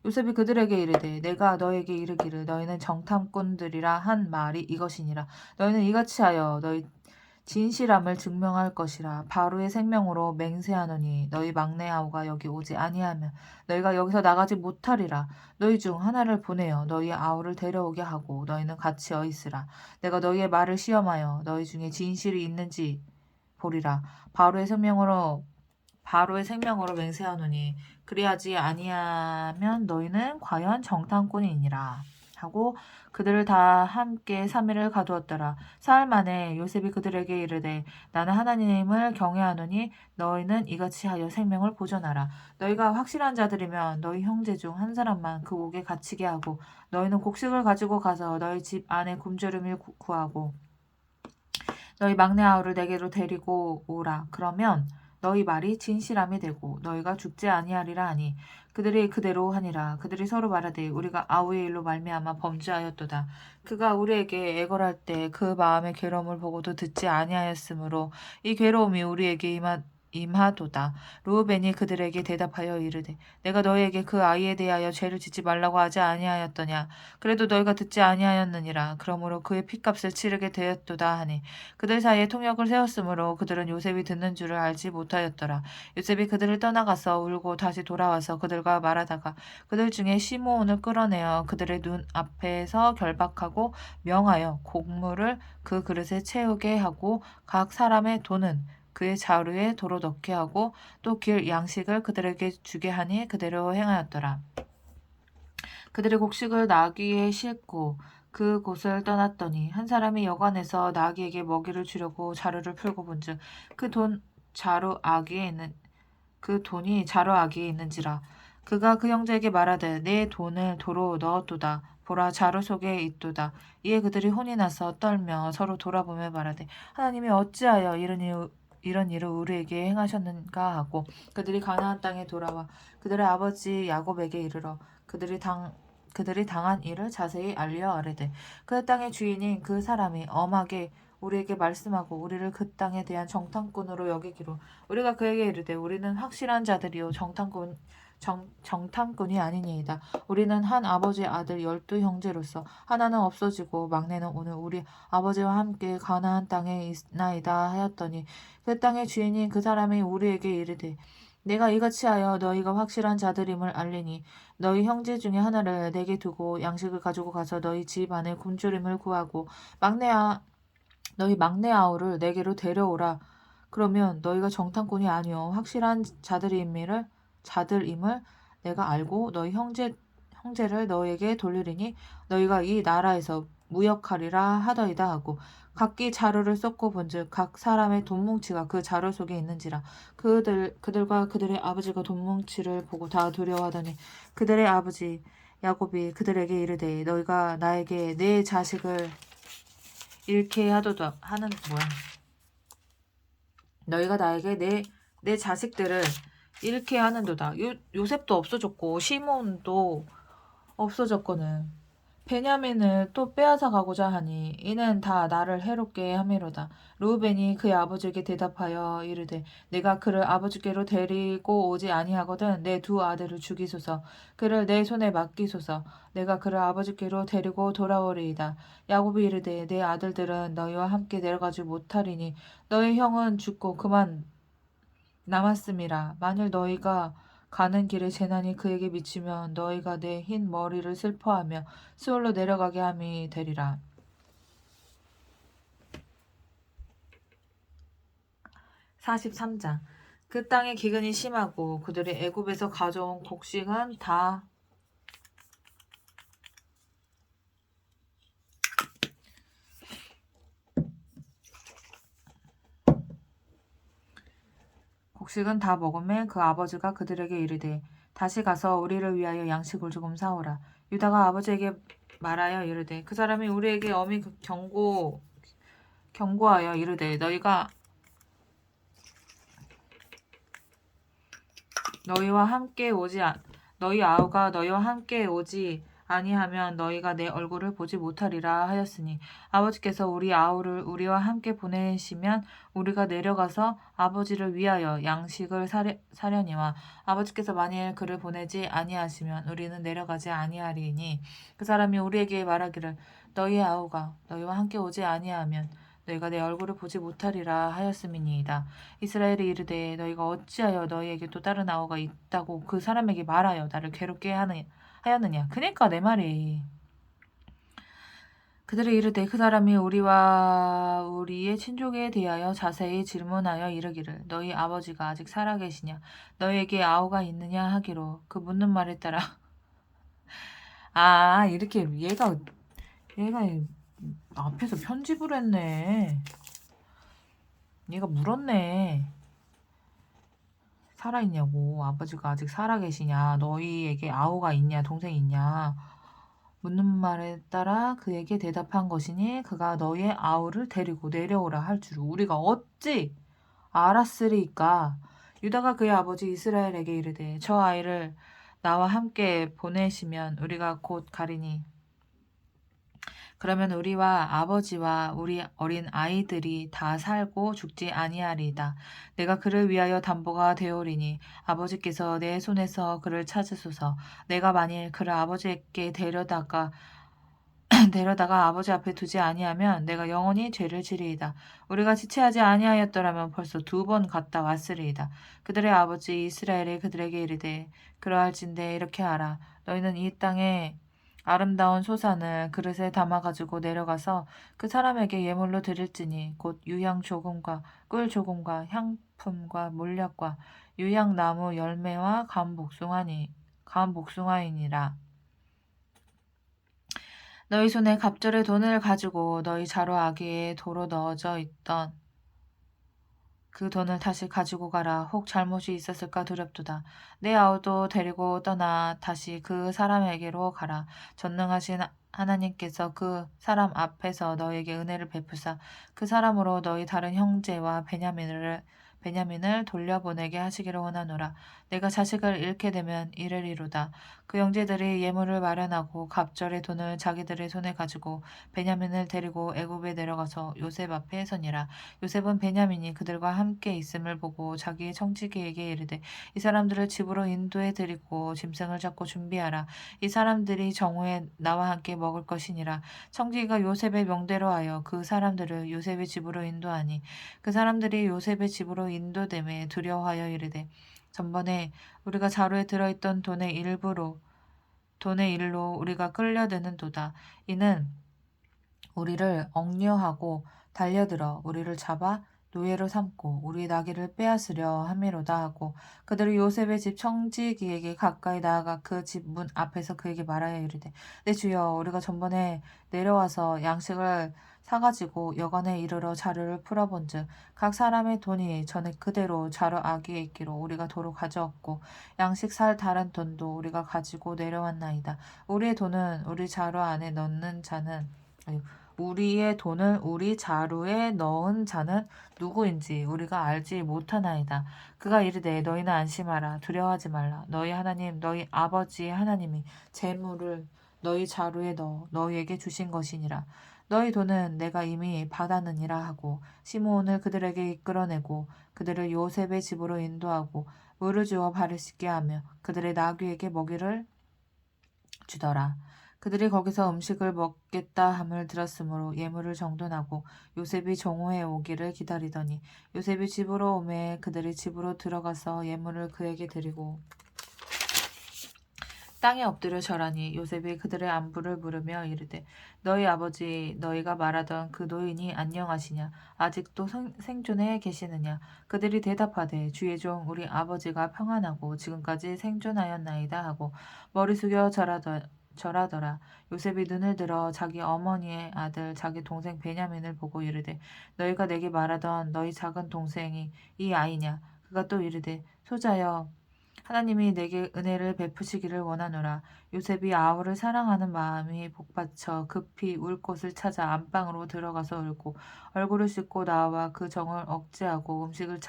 요셉이 그들에게 이르되 내가 너에게 이르기를 너희는 정탐꾼들이라 한 말이 이것이니라. 너희는 이같이 하여 너희 진실함을 증명할 것이라. 바로의 생명으로 맹세하노니 너희 막내 아우가 여기 오지 아니하면 너희가 여기서 나가지 못하리라. 너희 중 하나를 보내어 너희 아우를 데려오게 하고 너희는 같이 어있으라. 내가 너희의 말을 시험하여 너희 중에 진실이 있는지 보리라. 바로의 생명으로 맹세하노니 그리하지 아니하면 너희는 과연 정탐꾼이니라 하고 그들을 다 함께 3일을 가두었더라. 사흘 만에 요셉이 그들에게 이르되 나는 하나님을 경외하노니 너희는 이같이 하여 생명을 보존하라. 너희가 확실한 자들이면 너희 형제 중 한 사람만 그 옥에 갇히게 하고 너희는 곡식을 가지고 가서 너희 집 안에 굶주림을 구하고 너희 막내 아우를 내게로 데리고 오라. 그러면 너희 말이 진실함이 되고 너희가 죽지 아니하리라 하니 그들이 그대로 하니라. 그들이 서로 말하되 우리가 아우의 일로 말미암아 범죄하였도다. 그가 우리에게 애걸할 때 그 마음의 괴로움을 보고도 듣지 아니하였으므로 이 괴로움이 우리에게 임하도다. 루우벤이 그들에게 대답하여 이르되 내가 너희에게 그 아이에 대하여 죄를 짓지 말라고 하지 아니하였더냐. 그래도 너희가 듣지 아니하였느니라. 그러므로 그의 핏값을 치르게 되었도다 하니 그들 사이에 통역을 세웠으므로 그들은 요셉이 듣는 줄을 알지 못하였더라. 요셉이 그들을 떠나가서 울고 다시 돌아와서 그들과 말하다가 그들 중에 시므온을 끌어내어 그들의 눈 앞에서 결박하고 명하여 곡물을 그 그릇에 채우게 하고 각 사람의 돈은 그의 자루에 도로 넣게 하고 또 길 양식을 그들에게 주게 하니 그대로 행하였더라. 그들의 곡식을 나귀에 싣고 그 곳을 떠났더니 한 사람이 여관에서 나귀에게 먹이를 주려고 자루를 풀고 본즉 그 돈이 자루 아귀에 있는지라. 그가 그 형제에게 말하되 내 돈을 도로 넣었도다. 보라 자루 속에 있도다. 이에 그들이 혼이 나서 떨며 서로 돌아보며 말하되 하나님이 어찌하여 이런 일을 우리에게 행하셨는가 하고 그들이 가나안 땅에 돌아와 그들의 아버지 야곱에게 이르러 그들이 당한 일을 자세히 알려 아뢰되 그 땅의 주인인 그 사람이 엄하게 우리에게 말씀하고 우리를 그 땅에 대한 정탐꾼으로 여기기로 우리가 그에게 이르되 우리는 확실한 자들이요 정탐꾼이 아니니이다. 우리는 한 아버지의 아들 12 형제로서 하나는 없어지고 막내는 오늘 우리 아버지와 함께 가나안 땅에 있나이다 하였더니 그 땅의 주인인 그 사람이 우리에게 이르되 내가 이같이 하여 너희가 확실한 자들임을 알리니 너희 형제 중에 하나를 내게 두고 양식을 가지고 가서 너희 집 안에 굶주림을 구하고 너희 막내 아우를 내게로 데려오라. 그러면 너희가 정탐꾼이 아니요 확실한 자들임을 내가 알고 너희 형제를 너희에게 돌리리니 너희가 이 나라에서 무역하리라 하더이다 하고 각기 자루를 쏟고 본즉 각 사람의 돈뭉치가 그 자루 속에 있는지라. 그들과 그들의 아버지가 돈뭉치를 보고 다 두려워하더니 그들의 아버지 야곱이 그들에게 이르되 너희가 나에게 내 자식을 잃게 하도다 하는 뭐야? 너희가 나에게 내 자식들을 잃게 하는도다. 요셉도 없어졌고 시몬도 없어졌거늘. 베냐민을 또 빼앗아 가고자 하니 이는 다 나를 해롭게 함이로다. 루벤이 그의 아버지에게 대답하여 이르되 내가 그를 아버지께로 데리고 오지 아니하거든 내 두 아들을 죽이소서. 그를 내 손에 맡기소서. 내가 그를 아버지께로 데리고 돌아오리이다. 야곱이 이르되 내 아들들은 너희와 함께 내려가지 못하리니 너희 형은 죽고 그만 남았음이라. 만일 너희가 가는 길에 재난이 그에게 미치면 너희가 내 흰 머리를 슬퍼하며 수월로 내려가게 함이 되리라. 43장 그 땅의 기근이 심하고 그들이 애굽에서 가져온 곡식은 다 먹음에 그 아버지가 그들에게 이르되 다시 가서 우리를 위하여 양식을 조금 사오라. 유다가 아버지에게 말하여 이르되 그 사람이 우리에게 엄히 경고하여 이르되 너희 아우가 너희와 함께 오지 아니하면 너희가 내 얼굴을 보지 못하리라 하였으니 아버지께서 우리 아우를 우리와 함께 보내시면 우리가 내려가서 아버지를 위하여 양식을 사려니와 아버지께서 만일 그를 보내지 아니하시면 우리는 내려가지 아니하리니 그 사람이 우리에게 말하기를 너희의 아우가 너희와 함께 오지 아니하면 너희가 내 얼굴을 보지 못하리라 하였음이니이다. 이스라엘이 이르되 너희가 어찌하여 너희에게 또 다른 아우가 있다고 그 사람에게 말하여 나를 괴롭게 하였느냐. 그러니까 내 말이. 그들이 이르되 그 사람이 우리와 우리의 친족에 대하여 자세히 질문하여 이르기를 너희 아버지가 아직 살아계시냐 너희에게 아우가 있느냐 하기로 그 묻는 말에 따라 이렇게 얘가 앞에서 편집을 했네. 얘가 물었네. 살아있냐고. 아버지가 아직 살아계시냐. 너희에게 아우가 있냐. 동생이 있냐. 묻는 말에 따라 그에게 대답한 것이니 그가 너희의 아우를 데리고 내려오라 할 줄 우리가 어찌 알았으리까. 유다가 그의 아버지 이스라엘에게 이르되 저 아이를 나와 함께 보내시면 우리가 곧 가리니 그러면 우리와 아버지와 우리 어린 아이들이 다 살고 죽지 아니하리이다. 내가 그를 위하여 담보가 되오리니 아버지께서 내 손에서 그를 찾으소서. 내가 만일 그를 아버지께 데려다가 아버지 앞에 두지 아니하면 내가 영원히 죄를 지리이다. 우리가 지체하지 아니하였더라면 벌써 2번 갔다 왔으리이다. 그들의 아버지 이스라엘이 그들에게 이르되 그러할진대 이렇게 하라. 너희는 이 땅에 아름다운 소산을 그릇에 담아가지고 내려가서 그 사람에게 예물로 드릴지니 곧 유향 조금과 꿀 조금과 향품과 몰약과 유향나무 열매와 감복숭아이니라. 너희 손에 갑절의 돈을 가지고 너희 자루 아귀에 도로 넣어져 있던 그 돈을 다시 가지고 가라. 혹 잘못이 있었을까 두렵도다. 내 아우도 데리고 떠나 다시 그 사람에게로 가라. 전능하신 하나님께서 그 사람 앞에서 너에게 은혜를 베푸사 그 사람으로 너희 다른 형제와 베냐민을 돌려보내게 하시기를 원하노라. 내가 자식을 잃게 되면 이르리로다. 그 형제들이 예물을 마련하고 갑절의 돈을 자기들의 손에 가지고 베냐민을 데리고 애굽에 내려가서 요셉 앞에 서니라. 요셉은 베냐민이 그들과 함께 있음을 보고 자기의 청지기에게 이르되 이 사람들을 집으로 인도해 드리고 짐승을 잡고 준비하라. 이 사람들이 정오에 나와 함께 먹을 것이니라. 청지기가 요셉의 명대로 하여 그 사람들을 요셉의 집으로 인도하니 그 사람들이 요셉의 집으로 인도됨에 두려워하여 이르되 전번에 우리가 자루에 들어있던 돈의 일로 우리가 끌려드는도다. 이는 우리를 억류하고 달려들어 우리를 잡아 노예로 삼고 우리 나귀를 빼앗으려 함이로다 하고 그들이 요셉의 집 청지기에게 가까이 나아가 그 집 문 앞에서 그에게 말하여 이르되 내 주여 우리가 전번에 내려와서 양식을 사가지고 여관에 이르러 자루를 풀어본즉 각 사람의 돈이 전에 그대로 자루 아귀에 있기로 우리가 도로 가져왔고 양식 살 다른 돈도 우리가 가지고 내려왔나이다. 우리의 돈을 우리 자루 안에 넣는 자는 우리의 돈을 우리 자루에 넣은 자는 누구인지 우리가 알지 못하나이다. 그가 이르되 너희는 안심하라. 두려워하지 말라. 너희 하나님 너희 아버지의 하나님이 재물을 너희 자루에 넣어 너희에게 주신 것이니라. 너희 돈은 내가 이미 받았느니라 하고 시므온을 그들에게 이끌어내고 그들을 요셉의 집으로 인도하고 물을 주어 발을 씻게 하며 그들의 나귀에게 먹이를 주더라. 그들이 거기서 음식을 먹겠다 함을 들었으므로 예물을 정돈하고 요셉이 정오에 오기를 기다리더니 요셉이 집으로 오매 그들이 집으로 들어가서 예물을 그에게 드리고 땅에 엎드려 절하니 요셉이 그들의 안부를 물으며 이르되 너희 아버지 너희가 말하던 그 노인이 안녕하시냐 아직도 생존해 계시느냐 그들이 대답하되 주의 종 우리 아버지가 평안하고 지금까지 생존하였나이다 하고 머리 숙여 절하더라. 요셉이 눈을 들어 자기 어머니의 아들 자기 동생 베냐민을 보고 이르되 너희가 내게 말하던 너희 작은 동생이 이 아이냐 그가 또 이르되 소자여 하나님이 내게 은혜를 베푸시기를 원하노라. 요셉이 아우를 사랑하는 마음이 복받쳐 급히 울 곳을 찾아 안방으로 들어가서 울고 얼굴을 씻고 나와 그 정을 억제하고 음식을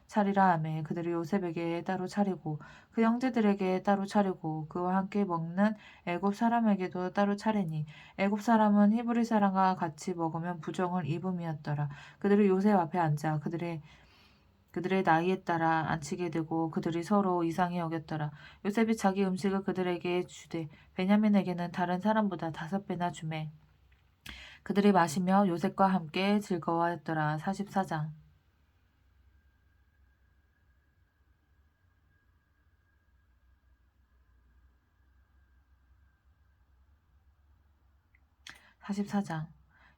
차리라 하매 그들이 요셉에게 따로 차리고 그 형제들에게 따로 차리고 그와 함께 먹는 애굽 사람에게도 따로 차리니 애굽 사람은 히브리 사람과 같이 먹으면 부정을 입음이었더라. 그들이 요셉 앞에 앉아 그들의 나이에 따라 앉히게 되고 그들이 서로 이상히 여겼더라. 요셉이 자기 음식을 그들에게 주되 베냐민에게는 다른 사람보다 5배나 주매 그들이 마시며 요셉과 함께 즐거워하였더라. 44장 44장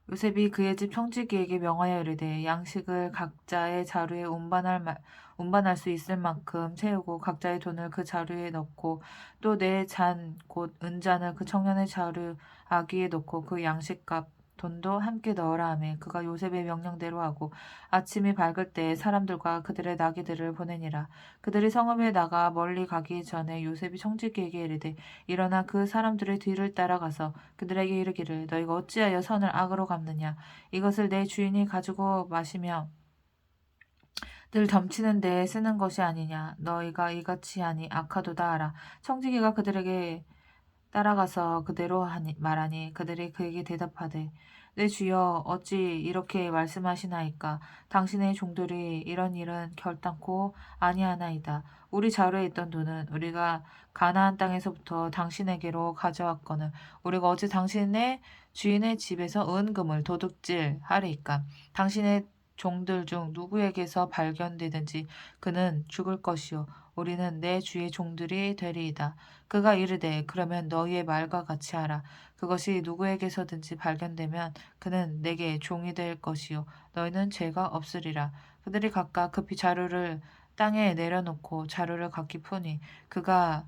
요셉이 그의 집 청지기에게 명하여 이르되 양식을 각자의 자루에 운반할 수 있을 만큼 채우고 각자의 돈을 그 자루에 넣고 또 내 잔 곧 은잔을 그 청년의 자루 아기에 넣고 그 양식값 돈도 함께 넣으라 하매 그가 요셉의 명령대로 하고 아침이 밝을 때 사람들과 그들의 나귀들을 보내니라. 그들이 성읍에 나가 멀리 가기 전에 요셉이 청지기에게 이르되 일어나 그 사람들의 뒤를 따라가서 그들에게 이르기를 너희가 어찌하여 선을 악으로 갚느냐 이것을 내 주인이 가지고 마시며 늘 점치는 데에 쓰는 것이 아니냐 너희가 이같이 하니 악하도다 하라. 청지기가 그들에게 따라가서 그대로 말하니 그들이 그에게 대답하되 내 주여 어찌 이렇게 말씀하시나이까 당신의 종들이 이런 일은 결단코 아니하나이다. 우리 자루에 있던 돈은 우리가 가나안 땅에서부터 당신에게로 가져왔거늘 우리가 어찌 당신의 주인의 집에서 은금을 도둑질하리이까 당신의 종들 중 누구에게서 발견되든지 그는 죽을 것이요 우리는 내 주의 종들이 되리이다. 그가 이르되 그러면 너희의 말과 같이 하라. 그것이 누구에게서든지 발견되면 그는 내게 종이 될 것이요 너희는 죄가 없으리라. 그들이 각각 급히 자루를 땅에 내려놓고 자루를 각기 푸니 그가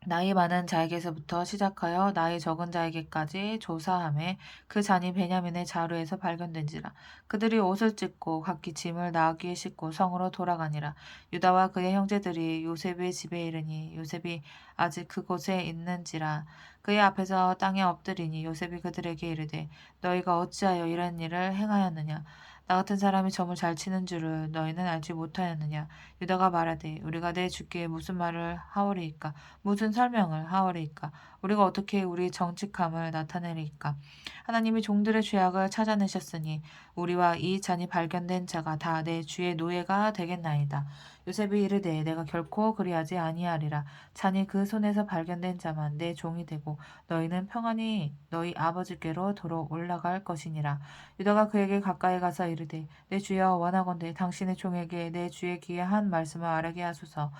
나이 많은 자에게서부터 시작하여 나이 적은 자에게까지 조사하매 그 잔이 베냐민의 자루에서 발견된지라. 그들이 옷을 찢고 각기 짐을 나귀에 싣고 성으로 돌아가니라. 유다와 그의 형제들이 요셉의 집에 이르니 요셉이 아직 그곳에 있는지라. 그의 앞에서 땅에 엎드리니 요셉이 그들에게 이르되 너희가 어찌하여 이런 일을 행하였느냐. 나 같은 사람이 점을 잘 치는 줄을 너희는 알지 못하였느냐. 유다가 말하되 우리가 내 주께 무슨 말을 하오리이까 무슨 설명을 하오리이까 우리가 어떻게 우리 정직함을 나타내리이까 하나님이 종들의 죄악을 찾아내셨으니 우리와 이 잔이 발견된 자가 다 내 주의 노예가 되겠나이다. 요셉이 이르되 내가 결코 그리하지 아니하리라. 잔이 그 손에서 발견된 자만 내 종이 되고 너희는 평안히 너희 아버지께로 도로 올라갈 것이니라. 유다가 그에게 가까이 가서 이르되 내 주여 원하건대 당신의 종에게 내 주의 귀에 한 말씀을 아뢰게 하소서.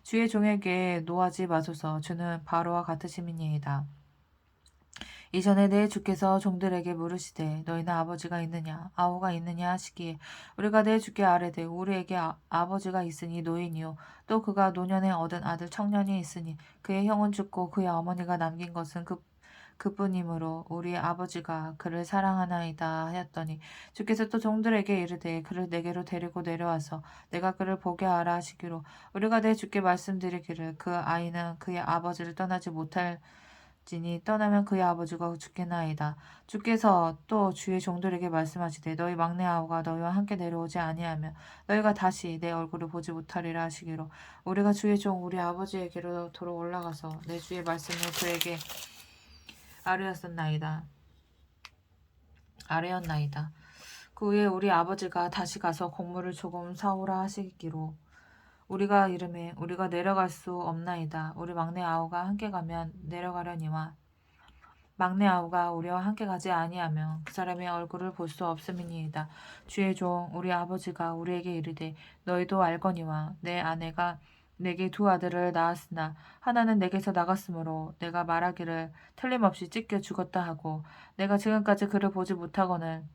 주의 종에게 노하지 마소서. 주는 바로와 같으심이니이다. 이전에 내 주께서 종들에게 물으시되 너희는 아버지가 있느냐 아우가 있느냐 하시기에 우리가 내 주께 아뢰되 우리에게 아버지가 있으니 노인이요 또 그가 노년에 얻은 아들 청년이 있으니 그의 형은 죽고 그의 어머니가 남긴 것은 그뿐이므로 우리 아버지가 그를 사랑하나이다 하였더니 주께서 또 종들에게 이르되 그를 내게로 데리고 내려와서 내가 그를 보게 하라 하시기로 우리가 내 주께 말씀드리기를 그 아이는 그의 아버지를 떠나지 못할지니 떠나면 그의 아버지가 죽겠나이다. 주께서 또 주의 종들에게 말씀하시되 너희 막내 아우가 너희와 함께 내려오지 아니하며 너희가 다시 내 얼굴을 보지 못하리라 하시기로 우리가 주의 종 우리 아버지에게로 도로 올라가서 내 주의 말씀을 그에게 아뢰었나이다. 그 후에 우리 아버지가 다시 가서 곡물을 조금 사오라 하시기로 우리가 이르매 우리가 내려갈 수 없나이다. 우리 막내 아우가 함께 가면 내려가려니와 막내 아우가 우리와 함께 가지 아니하면 그 사람의 얼굴을 볼 수 없음이니이다. 주의 종 우리 아버지가 우리에게 이르되 너희도 알거니와 내 아내가 내게 2 아들을 낳았으나 하나는 내게서 나갔으므로 내가 말하기를 틀림없이 찢겨 죽었다 하고 내가 지금까지 그를 보지 못하거늘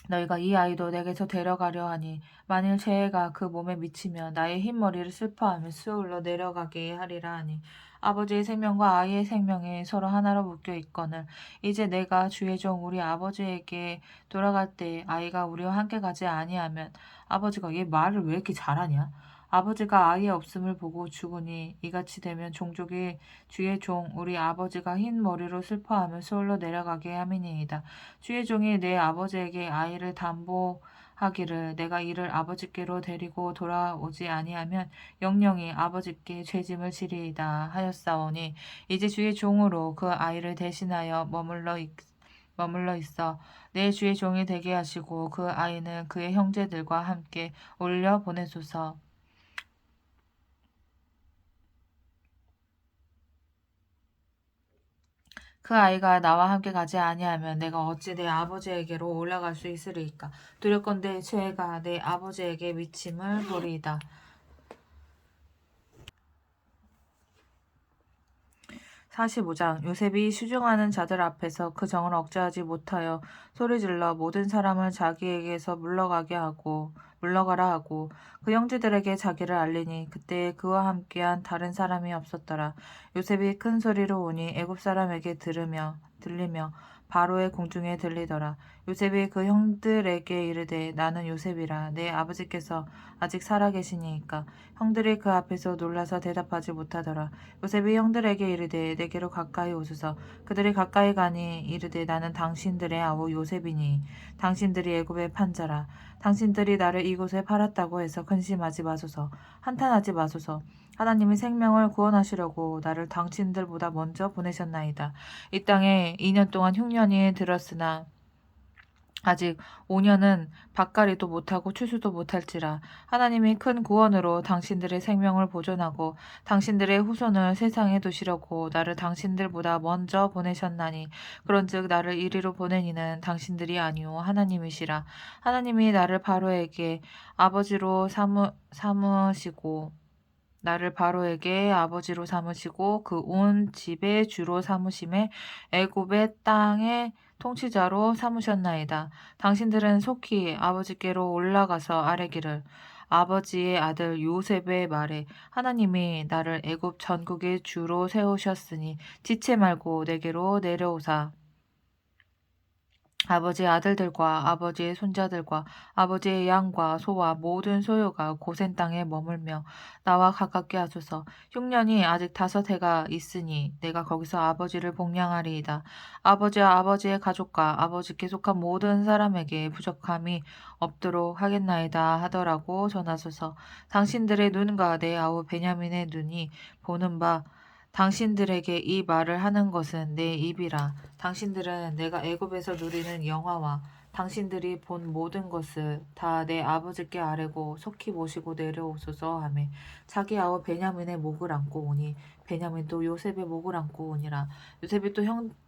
너희가 이 아이도 내게서 데려가려 하니 만일 재해가 그 몸에 미치면 나의 흰 머리를 슬퍼하며 수올로 내려가게 하리라 하니 아버지의 생명과 아이의 생명이 서로 하나로 묶여 있거늘 이제 내가 주의 종 우리 아버지에게 돌아갈 때 아이가 우리와 함께 가지 아니하면 아버지가 얘 말을 왜 이렇게 잘하냐 아버지가 아이의 없음을 보고 죽으니 이같이 되면 종족이 주의 종 우리 아버지가 흰 머리로 슬퍼하며 수올로 내려가게 함이니이다. 주의 종이 내 아버지에게 아이를 담보하여 하기를 내가 이를 아버지께로 데리고 돌아오지 아니하면 영영이 아버지께 죄짐을 지리이다 하였사오니 이제 주의 종으로 그 아이를 대신하여 머물러 있어 내 주의 종이 되게 하시고 그 아이는 그의 형제들과 함께 올려 보내소서. 그 아이가 나와 함께 가지 아니하면 내가 어찌 내 아버지에게로 올라갈 수 있으리이까. 두렵건대 죄가 내 아버지에게 미침을 보리이다. 45장 요셉이 수중하는 자들 앞에서 그 정을 억제하지 못하여 소리질러 모든 사람을 자기에게서 물러가라 하고 그 형제들에게 자기를 알리니 그때 그와 함께한 다른 사람이 없었더라. 요셉이 큰 소리로 오니 애굽 사람에게 들리며 바로의 궁중에 들리더라. 요셉이 그 형들에게 이르되 나는 요셉이라 내 아버지께서 아직 살아 계시니이까. 형들이 그 앞에서 놀라서 대답하지 못하더라. 요셉이 형들에게 이르되 내게로 가까이 오소서. 그들이 가까이 가니 이르되 나는 당신들의 아우 요셉이니 당신들이 애굽의 판자라. 당신들이 나를 이곳에 팔았다고 해서 근심하지 마소서. 한탄하지 마소서. 하나님이 생명을 구원하시려고 나를 당신들보다 먼저 보내셨나이다. 이 땅에 2년 동안 흉년이 들었으나 아직 5년은 밭갈이도 못하고 추수도 못할지라. 하나님이 큰 구원으로 당신들의 생명을 보존하고 당신들의 후손을 세상에 두시려고 나를 당신들보다 먼저 보내셨나니 그런즉 나를 이리로 보내니는 당신들이 아니오 하나님이시라. 하나님이 나를 바로에게 아버지로 삼으시고 나를 바로에게 아버지로 삼으시고 그 온 집의 주로 삼으심에 애굽의 땅의 통치자로 삼으셨나이다. 당신들은 속히 아버지께로 올라가서 아뢰기를 아버지의 아들 요셉의 말에 하나님이 나를 애굽 전국의 주로 세우셨으니 지체 말고 내게로 내려오사 아버지의 아들들과 아버지의 손자들과 아버지의 양과 소와 모든 소유가 고센 땅에 머물며 나와 가깝게 하소서. 흉년이 아직 5해가 있으니 내가 거기서 아버지를 복량하리이다. 아버지와 아버지의 가족과 아버지께 속한 모든 사람에게 부족함이 없도록 하겠나이다 하더라고 전하소서. 당신들의 눈과 내 아우 베냐민의 눈이 보는 바 당신들에게 이 말을 하는 것은 내 입이라. 당신들은 내가 애굽에서 누리는 영화와 당신들이 본 모든 것을 다 내 아버지께 아뢰고 속히 모시고 내려오소서 하며 자기 아우 베냐민의 목을 안고 오니 베냐민도 요셉의 목을 안고 오니라. 요셉이 또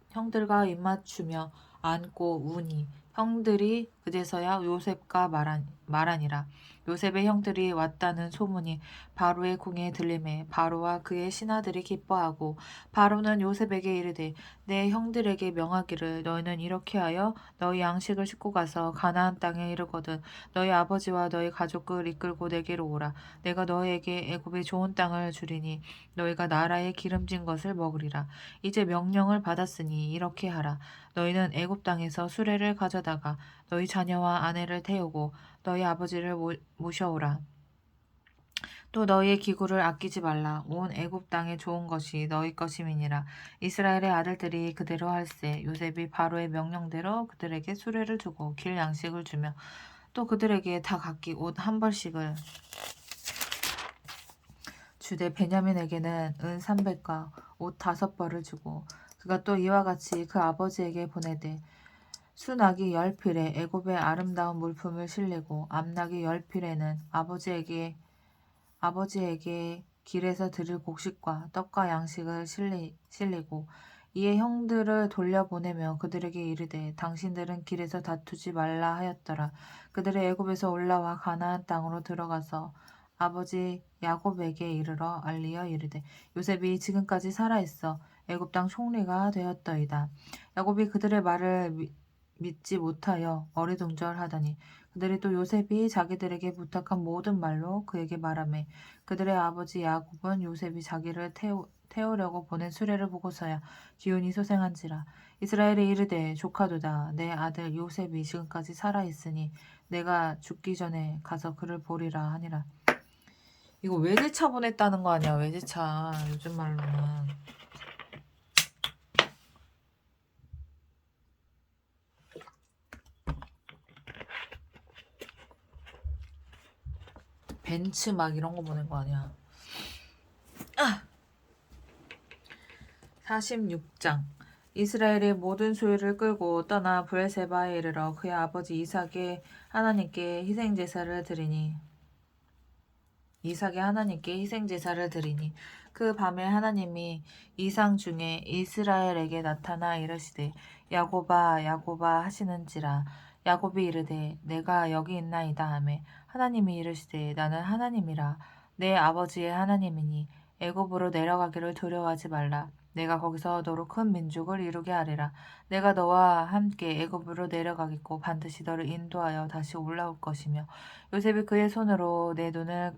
형들과 입맞추며 안고 우니 형들이 그제서야 요셉과 말하니라. 요셉의 형들이 왔다는 소문이 바로의 궁에 들리매 바로와 그의 신하들이 기뻐하고 바로는 요셉에게 이르되 내 형들에게 명하기를 너희는 이렇게 하여 너희 양식을 싣고 가서 가나안 땅에 이르거든 너희 아버지와 너희 가족을 이끌고 내게로 오라. 내가 너희에게 애굽의 좋은 땅을 주리니 너희가 나라의 기름진 것을 먹으리라. 이제 명령을 받았으니 이렇게 하라. 너희는 애굽 땅에서 수레를 가져다가 너희 자녀와 아내를 태우고 너희 아버지를 모셔오라. 또 너희의 기구를 아끼지 말라. 온 애굽 땅에 좋은 것이 너희 것임이니라. 이스라엘의 아들들이 그대로 할세. 요셉이 바로의 명령대로 그들에게 수레를 주고 길 양식을 주며 또 그들에게 다 각기 옷 한 벌씩을 주되 베냐민에게는 은 300과 옷 5벌을 주고 그가 또 이와 같이 그 아버지에게 보내되 수나기 10필에 애굽의 아름다운 물품을 실리고 암나기 10필에는 아버지에게 길에서 드릴 곡식과 떡과 양식을 실리고 이에 형들을 돌려보내며 그들에게 이르되 당신들은 길에서 다투지 말라 하였더라. 그들이 애굽에서 올라와 가나안 땅으로 들어가서 아버지 야곱에게 이르러 알리어 이르되 요셉이 지금까지 살아있어 애굽 땅 총리가 되었더이다. 야곱이 그들의 말을 믿지 못하여 어리둥절하더니 그들이 또 요셉이 자기들에게 부탁한 모든 말로 그에게 말하매 그들의 아버지 야곱은 요셉이 자기를 태우려고 보낸 수레를 보고서야 기운이 소생한지라. 이스라엘이 이르되 조카도다 내 아들 요셉이 지금까지 살아있으니 내가 죽기 전에 가서 그를 보리라 하니라. 이거 외제차 보냈다는 거 아니야, 외제차. 요즘 말로는. 벤츠 막 이런 거 보낸 거 아니야. 46장. 이스라엘의 모든 소유를 끌고 떠나 브엘세바에 이르러 그의 아버지 이삭의 하나님께 희생제사를 드리니 그 밤에 하나님이 이상 중에 이스라엘에게 나타나 이르시되 야곱아 야곱아 하시는지라. 야곱이 이르되 내가 여기 있나이다 하매 하나님이 이르시되 나는 하나님이라 내 아버지의 하나님이니 애굽으로 내려가기를 두려워하지 말라. 내가 거기서 너로 큰 민족을 이루게 하리라. 내가 너와 함께 애굽으로 내려가겠고 반드시 너를 인도하여 다시 올라올 것이며 요셉이 그의 손으로 내 눈을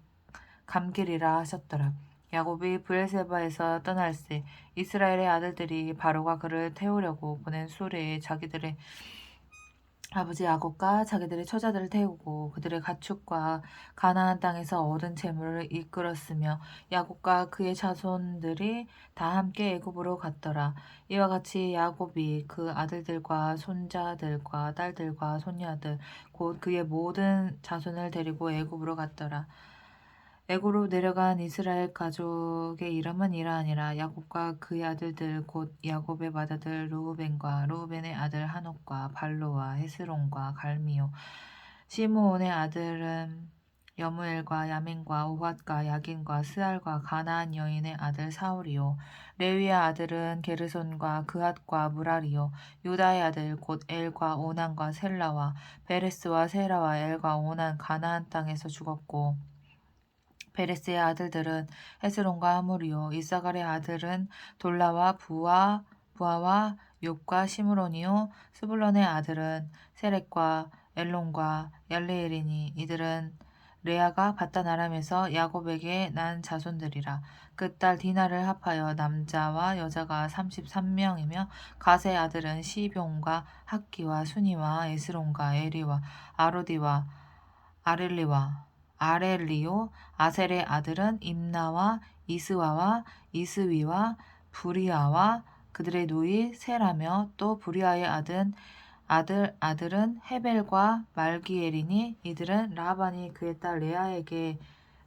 감기리라 하셨더라. 야곱이 브엘세바에서 떠날새 이스라엘의 아들들이 바로가 그를 태우려고 보낸 수레에 자기들의 아버지 야곱과 자기들의 처자들을 태우고 그들의 가축과 가나안 땅에서 얻은 재물을 이끌었으며 야곱과 그의 자손들이 다 함께 애굽으로 갔더라. 이와 같이 야곱이 그 아들들과 손자들과 딸들과 손녀들 곧 그의 모든 자손을 데리고 애굽으로 갔더라. 애굽으로 내려간 이스라엘 가족의 이름은 이러하니라. 야곱과 그의 아들들 곧 야곱의 맏아들 르우벤과 르우벤의 아들 한옥과 발로와 헤스론과 갈미요. 시므온의 아들은 여무엘과 야민과 오핫과 야긴과 스알과 가나안 여인의 아들 사울이요. 레위의 아들은 게르손과 그핫과 무라리요. 유다의 아들 곧 엘과 오난과 셀라와 베레스와 세라와 엘과 오난 가나안 땅에서 죽었고 베레스의 아들들은 헤스론과 하물이요. 이사갈의 아들은 돌라와 부하와 욥과 시므론이요. 스불론의 아들은 세렉과 엘론과 얄레엘이니 이들은 레아가 바단 아람에서 야곱에게 난 자손들이라. 그 딸 디나를 합하여 남자와 여자가 33명이며 가세의 아들은 시병과 학기와 순이와 에스론과 에리와 아로디와 아렐리요. 아셀의 아들은 임나와 이스와와 이스위와 부리아와 그들의 누이 세라며 또 부리아의 아들은 헤벨과 말기엘이니 이들은 라반이 그의 딸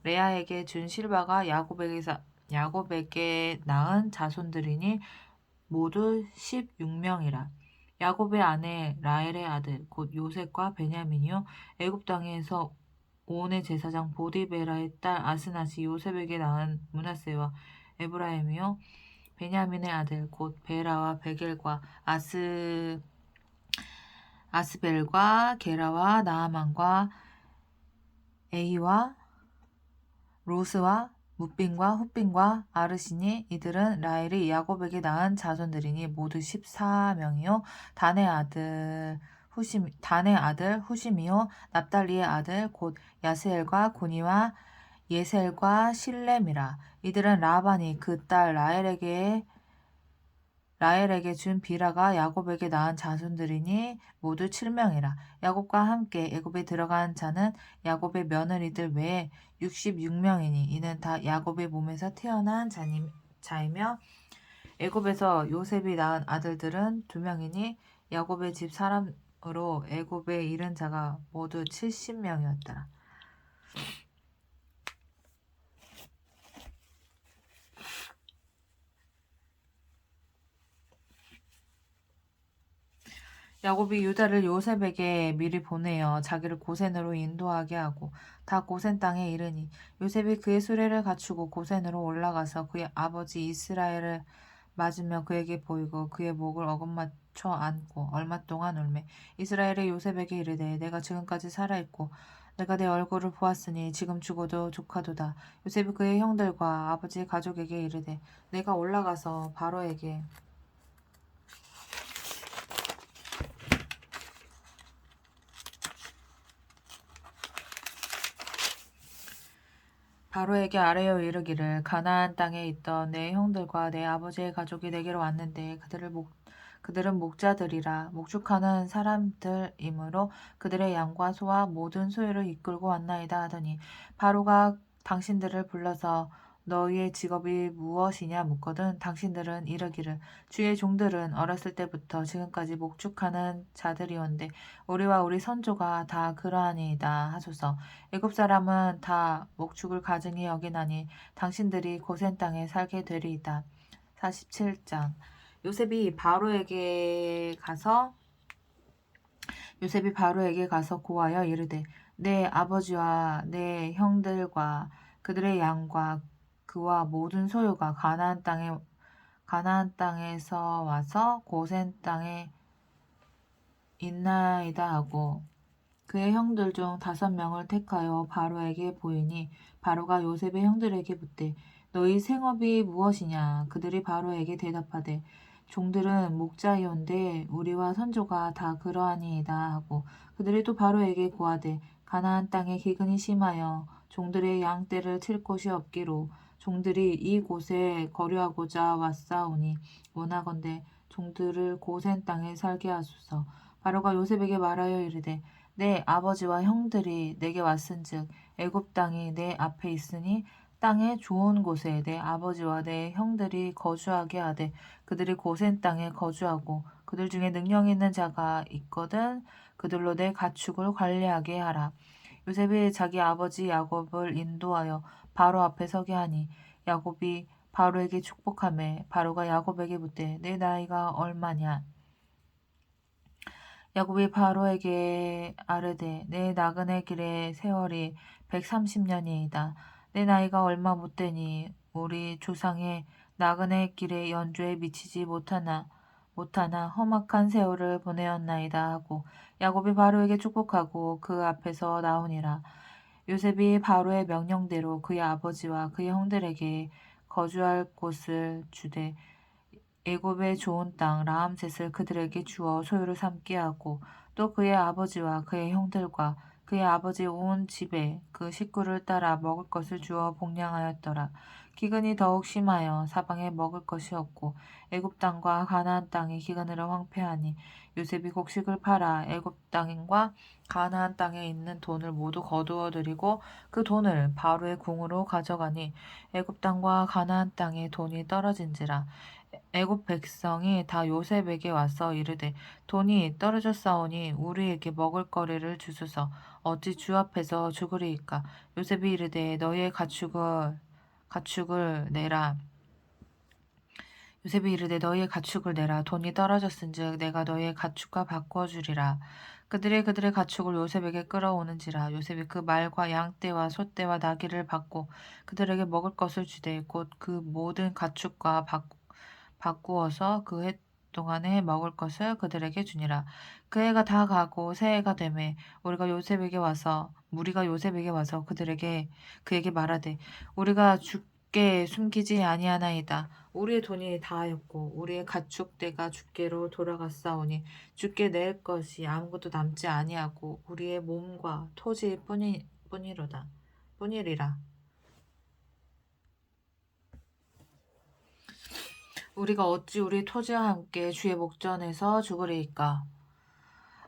레아에게 준 실바가 야곱에게 낳은 자손들이니 모두 16명이라. 야곱의 아내 라헬의 아들 곧 요셉과 베냐민이요. 애굽 땅에서 온의 제사장 보디베라의 딸 아스낫이 요셉에게 낳은 므낫세와 에브라임이요. 베냐민의 아들 곧 베라와 베겔과 아스벨과 게라와 나아만과 에이와 로스와 뭇빈과 훗빈과 아르시니 이들은 라헬이 야곱에게 낳은 자손들이니 모두 14명이요. 단의 아들 후심이요. 납달리의 아들 곧 야스엘과 고니와 예셀과 실렘이라. 이들은 라반이 그 딸 라헬에게 준 비라가 야곱에게 낳은 자손들이니 모두 7명이라. 야곱과 함께 애굽에 들어간 자는 야곱의 며느리들 외에 66명이니 이는 다 야곱의 몸에서 태어난 자이며 애굽에서 요셉이 낳은 아들들은 2명이니 야곱의 집 사람으로 애굽에 이른 자가 모두 70명이었더라. 야곱이 유다를 요셉에게 미리 보내어 자기를 고센으로 인도하게 하고 다 고센 땅에 이르니 요셉이 그의 수레를 갖추고 고센으로 올라가서 그의 아버지 이스라엘을 맞으며 그에게 보이고 그의 목을 어긋맞춰 안고 얼마 동안 울매 이스라엘의 요셉에게 이르되 내가 지금까지 살아있고 내가 내 얼굴을 보았으니 지금 죽어도 조카도다. 요셉이 그의 형들과 아버지의 가족에게 이르되 내가 올라가서 바로에게 아뢰어 이르기를 가나안 땅에 있던 내 형들과 내 아버지의 가족이 내게로 왔는데 그들은 목자들이라 목축하는 사람들이므로 그들의 양과 소와 모든 소유를 이끌고 왔나이다 하더니 바로가 당신들을 불러서 너희의 직업이 무엇이냐 묻거든 당신들은 이르기를 주의 종들은 어렸을 때부터 지금까지 목축하는 자들이온데 우리와 우리 선조가 다 그러하니이다 하소서. 애굽 사람은 다 목축을 가증히 여기나니 당신들이 고센 땅에 살게 되리이다. 47장. 요셉이 바로에게 가서 고하여 이르되 내 아버지와 내 형들과 그들의 양과 그와 모든 소유가 가나안 땅에서 와서 고센 땅에 있나이다 하고 그의 형들 중 5명을 택하여 바로에게 보이니 바로가 요셉의 형들에게 묻되 너희 생업이 무엇이냐 그들이 바로에게 대답하되 종들은 목자이온데 우리와 선조가 다 그러하니이다 하고 그들이 또 바로에게 고하되 가나안 땅에 기근이 심하여 종들의 양떼를 칠 곳이 없기로 종들이 이곳에 거류하고자 왔사오니 원하건대 종들을 고센 땅에 살게 하소서. 바로가 요셉에게 말하여 이르되 내 아버지와 형들이 내게 왔은즉 애굽 땅이 내 앞에 있으니 땅의 좋은 곳에 내 아버지와 내 형들이 거주하게 하되 그들이 고센 땅에 거주하고 그들 중에 능력 있는 자가 있거든 그들로 내 가축을 관리하게 하라. 요셉이 자기 아버지 야곱을 인도하여 바로 앞에 서게 하니 야곱이 바로에게 축복하매 바로가 야곱에게 묻되 내 나이가 얼마냐. 야곱이 바로에게 아르되 내 나그네 길의 세월이 130년이이다. 내 나이가 얼마 못되니 우리 조상의 나그네 길의 연주에 미치지 못하나 험악한 세월을 보내었나이다 하고 야곱이 바로에게 축복하고 그 앞에서 나오니라. 요셉이 바로의 명령대로 그의 아버지와 그의 형들에게 거주할 곳을 주되 애굽의 좋은 땅 라암셋을 그들에게 주어 소유를 삼게 하고 또 그의 아버지와 그의 형들과 그의 아버지 온 집에 그 식구를 따라 먹을 것을 주어 복량하였더라. 기근이 더욱 심하여 사방에 먹을 것이 없고 애굽 땅과 가나안 땅이 기근으로 황폐하니 요셉이 곡식을 팔아 애굽 땅과 가나안 땅에 있는 돈을 모두 거두어 들이고 그 돈을 바로의 궁으로 가져가니 애굽 땅과 가나안 땅에 돈이 떨어진지라. 애굽 백성이 다 요셉에게 와서 이르되 돈이 떨어졌사오니 우리에게 먹을 거리를 주소서. 어찌 주 앞에서 죽으리이까. 요셉이 이르되 너희의 가축을 내라. 요셉이 이르되 너희의 가축을 내라. 돈이 떨어졌은즉 내가 너희의 가축과 바꾸어 주리라. 그들의 가축을 요셉에게 끌어오는지라. 요셉이 그 말과 양떼와 소떼와 나귀를 받고 그들에게 먹을 것을 주되 곧 그 모든 가축과 바꾸어서 그 해 동안에 먹을 것을 그들에게 주니라. 그 해가 다 가고 새해가 되매 무리가 요셉에게 와서 그에게 말하되 우리가 주께 숨기지 아니하나이다. 우리의 돈이 다하였고 우리의 가축대가 주께로 돌아갔사오니 주께 낼 것이 아무것도 남지 아니하고 우리의 몸과 토지일 뿐이리라. 우리가 어찌 우리 토지와 함께 주의 목전에서 죽으리이까.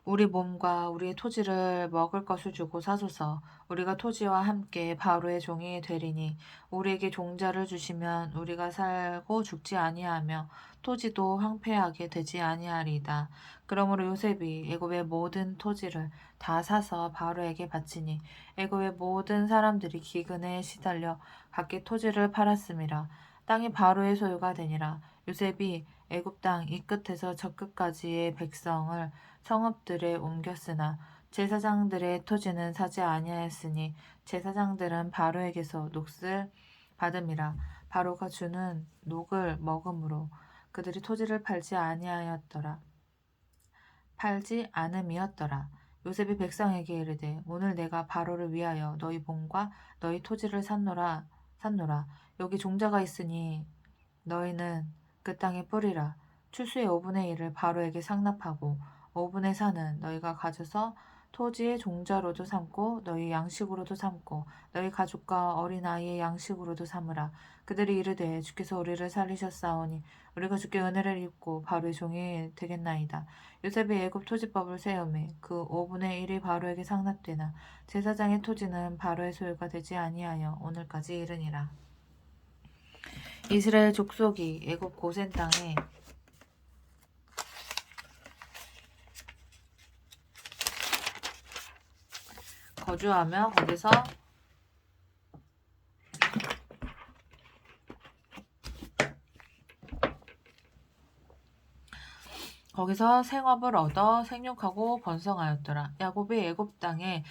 우리 몸과 우리의 토지를 먹을 것을 주고 사소서. 우리가 토지와 함께 바로의 종이 되리니 우리에게 종자를 주시면 우리가 살고 죽지 아니하며 토지도 황폐하게 되지 아니하리이다. 그러므로 요셉이 애굽의 모든 토지를 다 사서 바로에게 바치니 애굽의 모든 사람들이 기근에 시달려 각기 토지를 팔았음이라. 땅이 바로의 소유가 되니라. 요셉이 애굽 땅 이 끝에서 저 끝까지의 백성을 성읍들에 옮겼으나 제사장들의 토지는 사지 아니하였으니 제사장들은 바로에게서 녹을 받음이라. 바로가 주는 녹을 먹음으로 그들이 토지를 팔지 않음이었더라. 요셉이 백성에게 이르되 오늘 내가 바로를 위하여 너희 몸과 너희 토지를 샀노라. 여기 종자가 있으니 너희는 그 땅에 뿌리라. 추수의 5분의 1을 바로에게 상납하고 5분의 4는 너희가 가져서 토지의 종자로도 삼고 너희 양식으로도 삼고 너희 가족과 어린아이의 양식으로도 삼으라. 그들이 이르되 주께서 우리를 살리셨사오니 우리가 주께 은혜를 입고 바로의 종이 되겠나이다. 요셉이 애굽 토지법을 세우매 그 5분의 1이 바로에게 상납되나 제사장의 토지는 바로의 소유가 되지 아니하여 오늘까지 이르니라. 이스라엘 족속이 애굽 고센 땅에 거주하며 거기서 생업을 얻어 생육하고 번성하였더라. 야곱이 애굽 땅에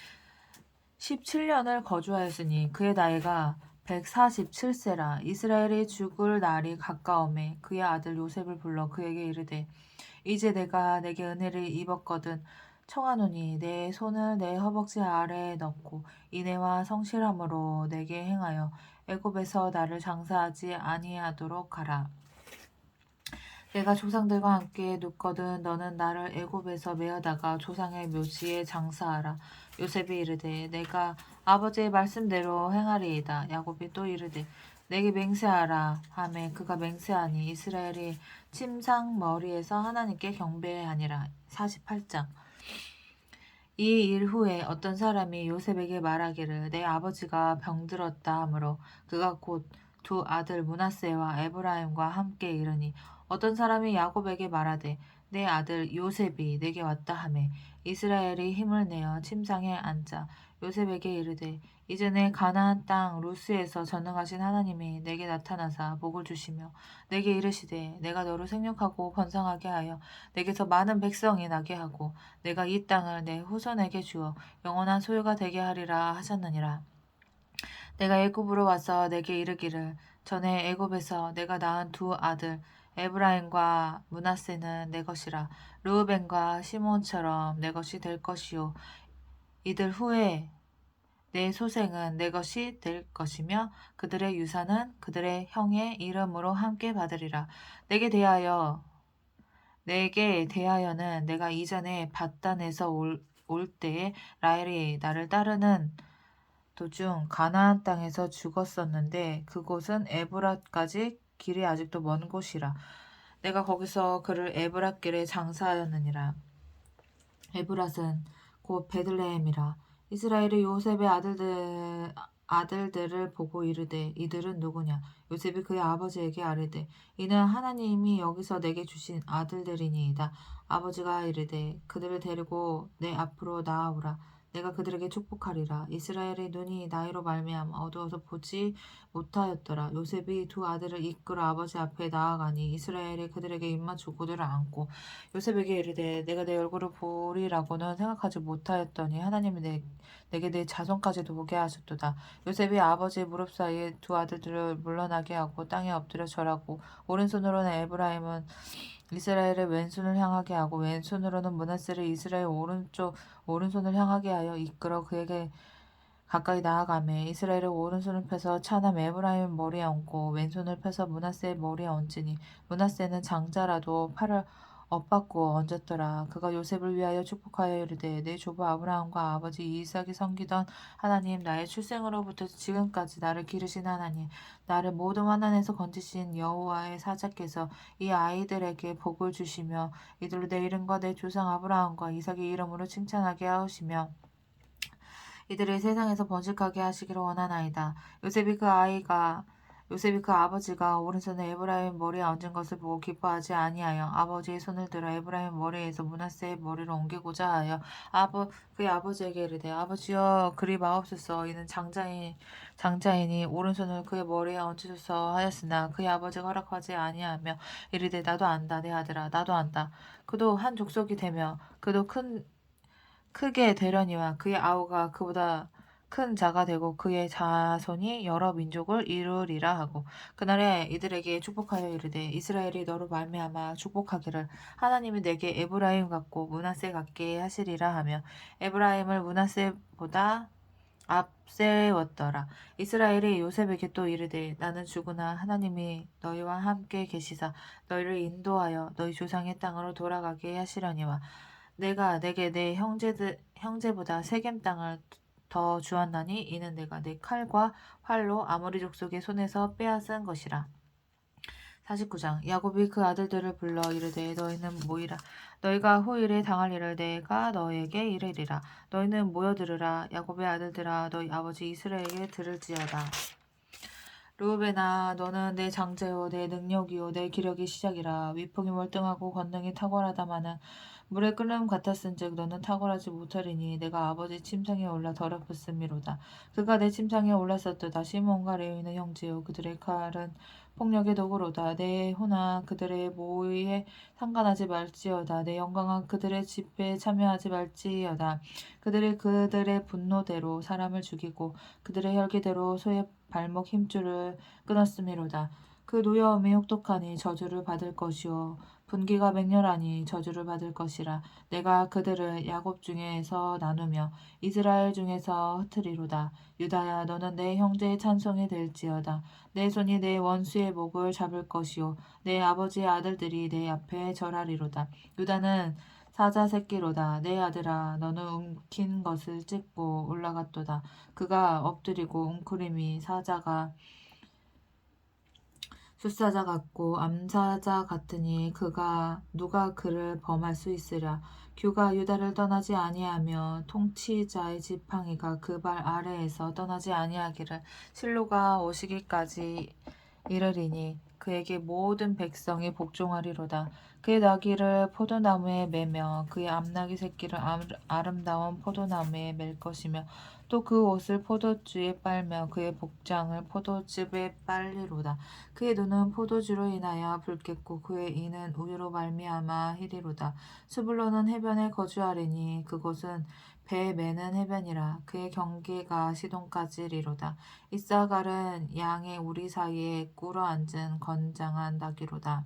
17년을 거주하였으니 그의 나이가 147세라. 이스라엘이 죽을 날이 가까움에 그의 아들 요셉을 불러 그에게 이르되 이제 내가 내게 은혜를 입었거든 청하노니 내 손을 내 허벅지 아래에 넣고 인애와 성실함으로 내게 행하여 애굽에서 나를 장사하지 아니하도록 하라. 내가 조상들과 함께 눕거든 너는 나를 애굽에서 메어다가 조상의 묘지에 장사하라. 요셉이 이르되 내가 아버지의 말씀대로 행하리이다. 야곱이 또 이르되 내게 맹세하라 하매 그가 맹세하니 이스라엘이 침상 머리에서 하나님께 경배하니라. 48장. 이 일 후에 어떤 사람이 요셉에게 말하기를 내 아버지가 병들었다 하므로 그가 곧 두 아들 므낫세와 에브라임과 함께 이르니 어떤 사람이 야곱에게 말하되 내 아들 요셉이 내게 왔다 하매 이스라엘이 힘을 내어 침상에 앉아 요셉에게 이르되 이전에 가나안 땅 루스에서 전능하신 하나님이 내게 나타나사 복을 주시며 내게 이르시되 내가 너를 생육하고 번성하게 하여 내게서 많은 백성이 나게 하고 내가 이 땅을 내 후손에게 주어 영원한 소유가 되게 하리라 하셨느니라. 내가 애굽으로 와서 내게 이르기를 전에 애굽에서 내가 낳은 두 아들 에브라임과 므낫세는 내 것이라. 르우벤과 시몬처럼 내 것이 될 것이요 이들 후에 내 소생은 내 것이 될 것이며 그들의 유산은 그들의 형의 이름으로 함께 받으리라. 내게 대하여는 내가 이전에 밧단에서 올 때에 라헬이 나를 따르는 도중 가나안 땅에서 죽었었는데 그곳은 에브랏까지 길이 아직도 먼 곳이라. 내가 거기서 그를 에브랏길에 장사하였느니라. 에브랏은 곧 베들레헴이라. 이스라엘이 요셉의 아들들을 보고 이르되 이들은 누구냐? 요셉이 그의 아버지에게 아뢰되 이는 하나님이 여기서 내게 주신 아들들이니이다. 아버지가 이르되 그들을 데리고 내 앞으로 나아오라. 내가 그들에게 축복하리라. 이스라엘의 눈이 나이로 말미암아 어두워서 보지 못하였더라. 요셉이 두 아들을 이끌어 아버지 앞에 나아가니 이스라엘이 그들에게 입맞추고 그들을 안고 요셉에게 이르되 내가 내 얼굴을 보리라고는 생각하지 못하였더니 하나님이 내게 내 자손까지도 보게 하셨도다. 요셉이 아버지의 무릎 사이에 두 아들들을 물러나게 하고 땅에 엎드려 절하고 오른손으로는 에브라임은 이스라엘의 왼손을 향하게 하고 왼손으로는 므낫세를 이스라엘 오른손을 향하게 하여 이끌어 그에게 가까이 나아가매 이스라엘의 오른손을 펴서 차남 에브라임의 머리에 얹고 왼손을 펴서 므낫세의 머리에 얹으니 므낫세는 장자라도 팔을 엇받고 얹었더라. 그가 요셉을 위하여 축복하여 이르되 내 조부 아브라함과 아버지 이삭이 섬기던 하나님 나의 출생으로부터 지금까지 나를 기르신 하나님 나를 모든 환난에서 건지신 여호와의 사자께서 이 아이들에게 복을 주시며 이들로 내 이름과 내 조상 아브라함과 이삭의 이름으로 칭찬하게 하시며 이들을 세상에서 번식하게 하시기를 원하나이다. 요셉이 그 아버지가 오른손에 에브라임 머리에 얹은 것을 보고 기뻐하지 아니하여 아버지의 손을 들어 에브라임 머리에서 므낫세의 머리를 옮기고자 하여 그의 아버지에게 이르되 아버지여 그리 마옵소서. 이는 장자이니 오른손을 그의 머리에 얹으소서 하였으나 그의 아버지가 허락하지 아니하며 이르되 나도 안다 내 아들아 나도 안다. 그도 한 족속이 되며 그도 크게 되려니와 그의 아우가 그보다 큰 자가 되고 그의 자손이 여러 민족을 이루리라 하고 그날에 이들에게 축복하여 이르되 이스라엘이 너로 말미암아 축복하기를 하나님이 내게 에브라임 같고 므낫세 같게 하시리라 하며 에브라임을 므낫세보다 앞세웠더라. 이스라엘이 요셉에게 또 이르되 나는 주구나 하나님이 너희와 함께 계시사 너희를 인도하여 너희 조상의 땅으로 돌아가게 하시려니와 내가 내게 내 형제보다 세겜 땅을 더 주었나니 이는 내가 내 칼과 활로 아모리 족속의 손에서 빼앗은 것이라. 49장. 야곱이 그 아들들을 불러 이르되 너희는 모이라. 너희가 후일에 당할 일을 내가 너희에게 이르리라. 너희는 모여 들으라. 야곱의 아들들아 너희 아버지 이스라엘에게 들을지어다. 르우벤아 너는 내 장자요 내 능력이요 내 기력이 시작이라. 위풍이 월등하고 권능이 탁월하다마는 물의 끓음 같았은즉 너는 탁월하지 못하리니 내가 아버지 침상에 올라 더럽혔음이로다. 그가 내 침상에 올랐었도다. 시몬과 레위는 형제요 그들의 칼은 폭력의 도구로다. 내 호나 그들의 모의에 상관하지 말지어다. 내 영광아 그들의 집회에 참여하지 말지어다. 그들의 분노대로 사람을 죽이고 그들의 혈기대로 소의 발목 힘줄을 끊었음이로다. 그 노여움이 혹독하니 저주를 받을 것이요 분기가 맹렬하니 저주를 받을 것이라. 내가 그들을 야곱 중에서 나누며 이스라엘 중에서 흩으리로다. 유다야 너는 내 형제의 찬송이 될지어다. 내 손이 내 원수의 목을 잡을 것이요 내 아버지의 아들들이 내 앞에 절하리로다. 유다는 사자 새끼로다. 내 아들아 너는 움킨 것을 찢고 올라갔도다. 그가 엎드리고 웅크림이 사자가 숫사자 같고 암사자 같으니 누가 그를 범할 수 있으랴. 규가 유다를 떠나지 아니하며 통치자의 지팡이가 그 발 아래에서 떠나지 아니하기를 실로가 오시기까지 이르리니 그에게 모든 백성이 복종하리로다. 그의 나귀를 포도나무에 매며 그의 암나귀 새끼를 아름다운 포도나무에 맬 것이며 또 그 옷을 포도주에 빨며 그의 복장을 포도즙에 빨리로다. 그의 눈은 포도주로 인하여 붉겠고 그의 이는 우유로 말미암아 희리로다. 스불론은 해변에 거주하리니 그곳은 배 매는 해변이라. 그의 경계가 시돈까지리로다. 이사갈은 양의 우리 사이에 꿇어 앉은 건장한 나귀로다.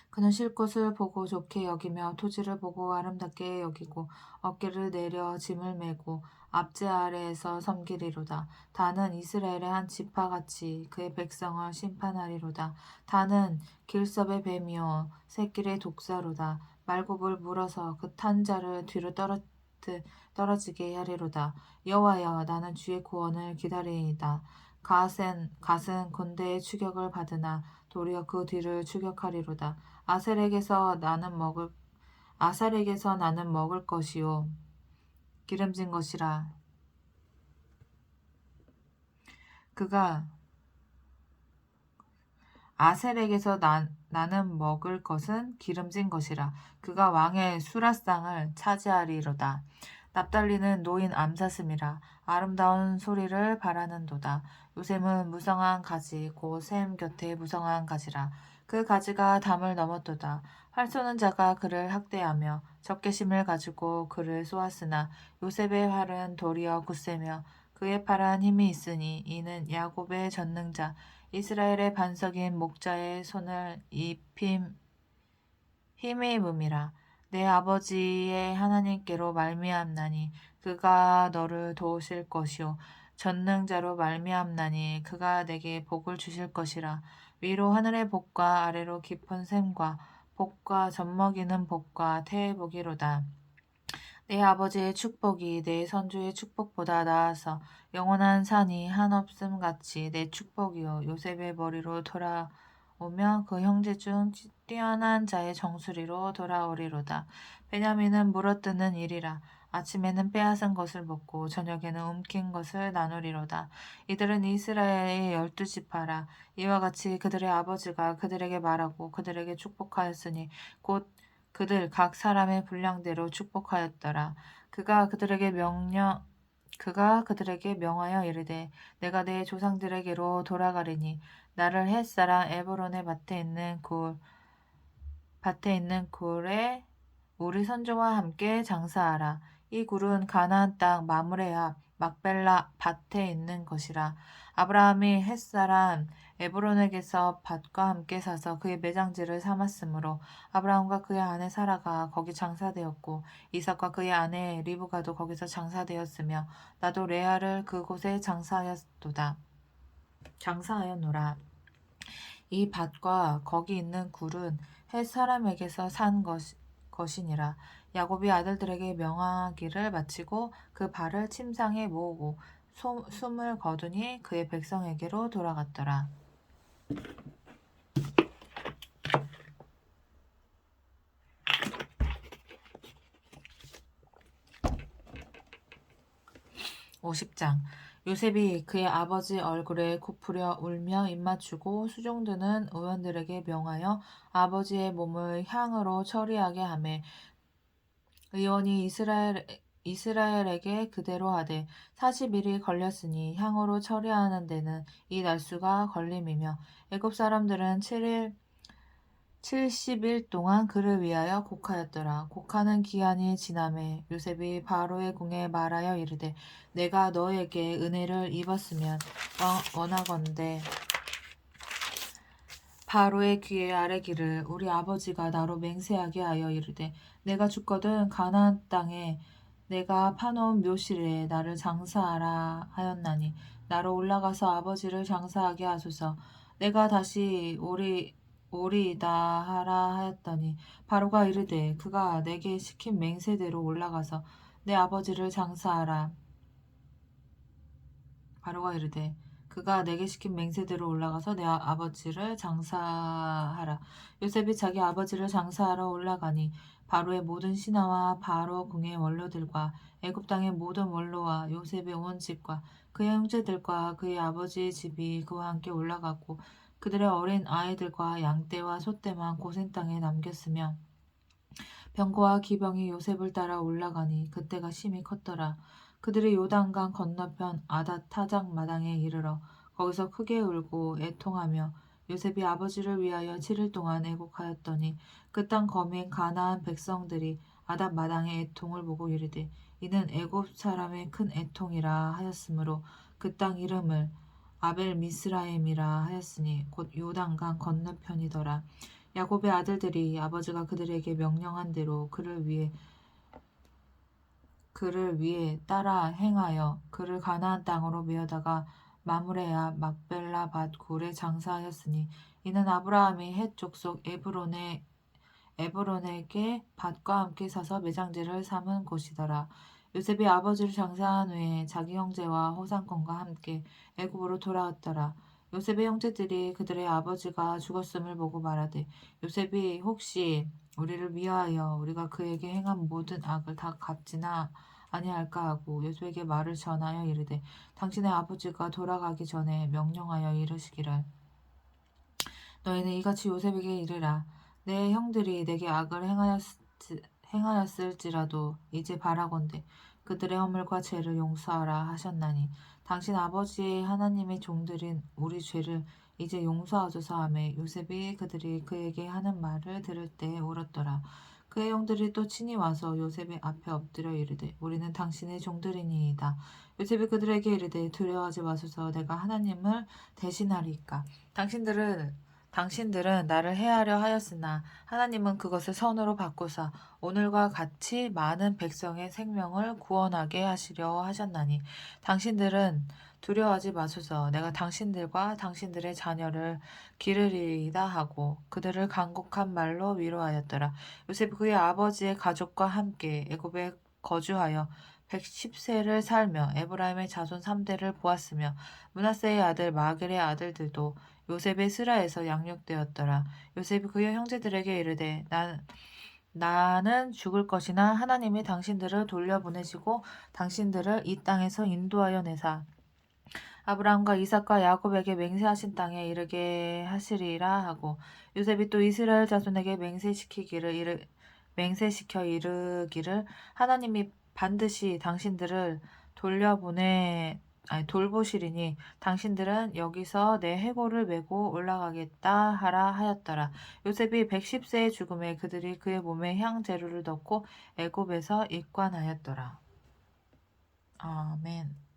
그는 쉴 곳을 보고 좋게 여기며 토지를 보고 아름답게 여기고 어깨를 내려 짐을 메고 압제 아래에서 섬기리로다. 다는 이스라엘의 한 지파같이 그의 백성을 심판하리로다. 다는 길섭의 뱀이요 새끼의 독사로다. 말굽을 물어서 그 탄 자를 뒤로 떨어지게 하리로다. 여호와여 나는 주의 구원을 기다리이다. 갓은 군대의 추격을 받으나 도리어 그 뒤를 추격하리로다. 아살에게서 나는 먹을 것이요 기름진 것이라. 그가 아셀에게서 나는 먹을 것은 기름진 것이라. 그가 왕의 수라상을 차지하리로다. 납달리는 노인 암사슴이라. 아름다운 소리를 바라는도다. 요셉은 무성한 가지 곧 샘 곁에 무성한 가지라. 그 가지가 담을 넘었도다. 활 쏘는 자가 그를 학대하며 적개심을 가지고 그를 쏘았으나 요셉의 활은 도리어 굳세며 그의 팔은 힘이 있으니 이는 야곱의 전능자 이스라엘의 반석인 목자의 손을 힘입음이라. 내 아버지의 하나님께로 말미암나니 그가 너를 도우실 것이요 전능자로 말미암나니 그가 내게 복을 주실 것이라. 위로 하늘의 복과 아래로 깊은 샘과 복과 젖먹이는 복과 태의 복이로다. 내 아버지의 축복이 내 선조의 축복보다 나아서 영원한 산이 한없음 같이 내 축복이요 요셉의 머리로 돌아오며 그 형제 중 뛰어난 자의 정수리로 돌아오리로다. 베냐민은 물어뜯는 일이라. 아침에는 빼앗은 것을 먹고 저녁에는 움킨 것을 나누리로다. 이들은 이스라엘의 12지파라. 이와 같이 그들의 아버지가 그들에게 말하고 그들에게 축복하였으니 곧 그들 각 사람의 분량대로 축복하였더라. 그가 그들에게 명하여 이르되 내가 내 조상들에게로 돌아가리니 나를 햇사람 에브론의 밭에 있는 굴에 우리 선조와 함께 장사하라. 이 굴은 가나안 땅 마므레 앞 막벨라 밭에 있는 것이라. 아브라함이 햇사람 에브론에게서 밭과 함께 사서 그의 매장지를 삼았으므로 아브라함과 그의 아내 사라가 거기 장사되었고 이삭과 그의 아내 리브가도 거기서 장사되었으며 나도 레아를 그곳에 장사하였노라. 이 밭과 거기 있는 굴은 헷 사람에게서 산 것이니라. 야곱이 아들들에게 명하기를 마치고 그 발을 침상에 모으고 숨을 거두니 그의 백성에게로 돌아갔더라. 50장 요셉이 그의 아버지 얼굴에 굽으려 울며 입맞추고 수종드는 의원들에게 명하여 아버지의 몸을 향으로 처리하게 하매 의원이 이스라엘에게 그대로 하되 40일이 걸렸으니 향으로 처리하는 데는 이 날수가 걸림이며 애굽 사람들은 70일 동안 그를 위하여 곡하였더라. 곡하는 기한이 지남에 요셉이 바로의 궁에 말하여 이르되 내가 너에게 은혜를 입었으면 원하건대 바로의 귀에 아뢰기를 우리 아버지가 나로 맹세하게 하여 이르되 내가 죽거든 가나안 땅에 내가 파놓은 묘실에 나를 장사하라 하였나니 나로 올라가서 아버지를 장사하게 하소서. 내가 다시 오리이다 하라 하였더니 바로가 이르되 그가 내게 시킨 맹세대로 올라가서 내 아버지를 장사하라. 바로가 이르되 그가 내게 시킨 맹세대로 올라가서 내 아버지를 장사하라. 요셉이 자기 아버지를 장사하러 올라가니 바로의 모든 신하와 바로 궁의 원로들과 애굽 땅의 모든 원로와 요셉의 온 집과 그의 형제들과 그의 아버지의 집이 그와 함께 올라가고 그들의 어린 아이들과 양떼와 소떼만 고센 땅에 남겼으며 병거와 기병이 요셉을 따라 올라가니 그때가 심히 컸더라. 그들이 요단강 건너편 아닷 타작 마당에 이르러 거기서 크게 울고 애통하며 요셉이 아버지를 위하여 7일 동안 애곡하였더니 그 땅 거민 가나안 백성들이 아닷 마당의 애통을 보고 이르되 이는 애굽 사람의 큰 애통이라 하였으므로 그 땅 이름을 아벨 미스라임이라 하였으니 곧 요단강 건너편이더라. 야곱의 아들들이 아버지가 그들에게 명령한 대로 그를 위해 따라 행하여 그를 가나안 땅으로 메어다가 마므레와 막벨라 밭 굴에 장사하였으니 이는 아브라함이 헷 족속 에브론에게 밭과 함께 사서 매장지를 삼은 곳이더라. 요셉이 아버지를 장사한 후에 자기 형제와 호상권과 함께 애굽으로 돌아왔더라. 요셉의 형제들이 그들의 아버지가 죽었음을 보고 말하되 요셉이 혹시 우리를 위하여 우리가 그에게 행한 모든 악을 다 갚지나 아니할까 하고 요셉에게 말을 전하여 이르되 당신의 아버지가 돌아가기 전에 명령하여 이르시기를 너희는 이같이 요셉에게 이르라 내 형들이 내게 악을 행하였을지라도 이제 바라건대 그들의 허물과 죄를 용서하라 하셨나니 당신 아버지의 하나님의 종들인 우리 죄를 이제 용서하소서 하매 요셉이 그들이 그에게 하는 말을 들을 때 울었더라. 그의 형들이 또 친히 와서 요셉의 앞에 엎드려 이르되 우리는 당신의 종들이니이다. 요셉이 그들에게 이르되 두려워하지 마소서 내가 하나님을 대신하리이까. 당신들은 나를 해하려 하였으나 하나님은 그것을 선으로 바꾸사 오늘과 같이 많은 백성의 생명을 구원하게 하시려 하셨나니 당신들은 두려워하지 마소서 내가 당신들과 당신들의 자녀를 기르리이다 하고 그들을 간곡한 말로 위로하였더라. 요셉이 그의 아버지의 가족과 함께 애굽에 거주하여 110세를 살며 에브라임의 자손 3대를 보았으며 므낫세의 아들 마길의 아들들도 요셉의 스라에서 양육되었더라. 요셉이 그의 형제들에게 이르되 나는 죽을 것이나 하나님이 당신들을 돌려보내시고 당신들을 이 땅에서 인도하여 내사 아브라함과 이삭과 야곱에게 맹세하신 땅에 이르게 하시리라 하고 요셉이 또 이스라엘 자손에게 맹세시켜 이르기를 하나님이 반드시 당신들을 돌보시리니 당신들은 여기서 내 해골을 메고 올라가겠다 하라 하였더라. 요셉이 110세의 죽음에 그들이 그의 몸에 향 재료를 넣고 애굽에서 입관하였더라. 아멘.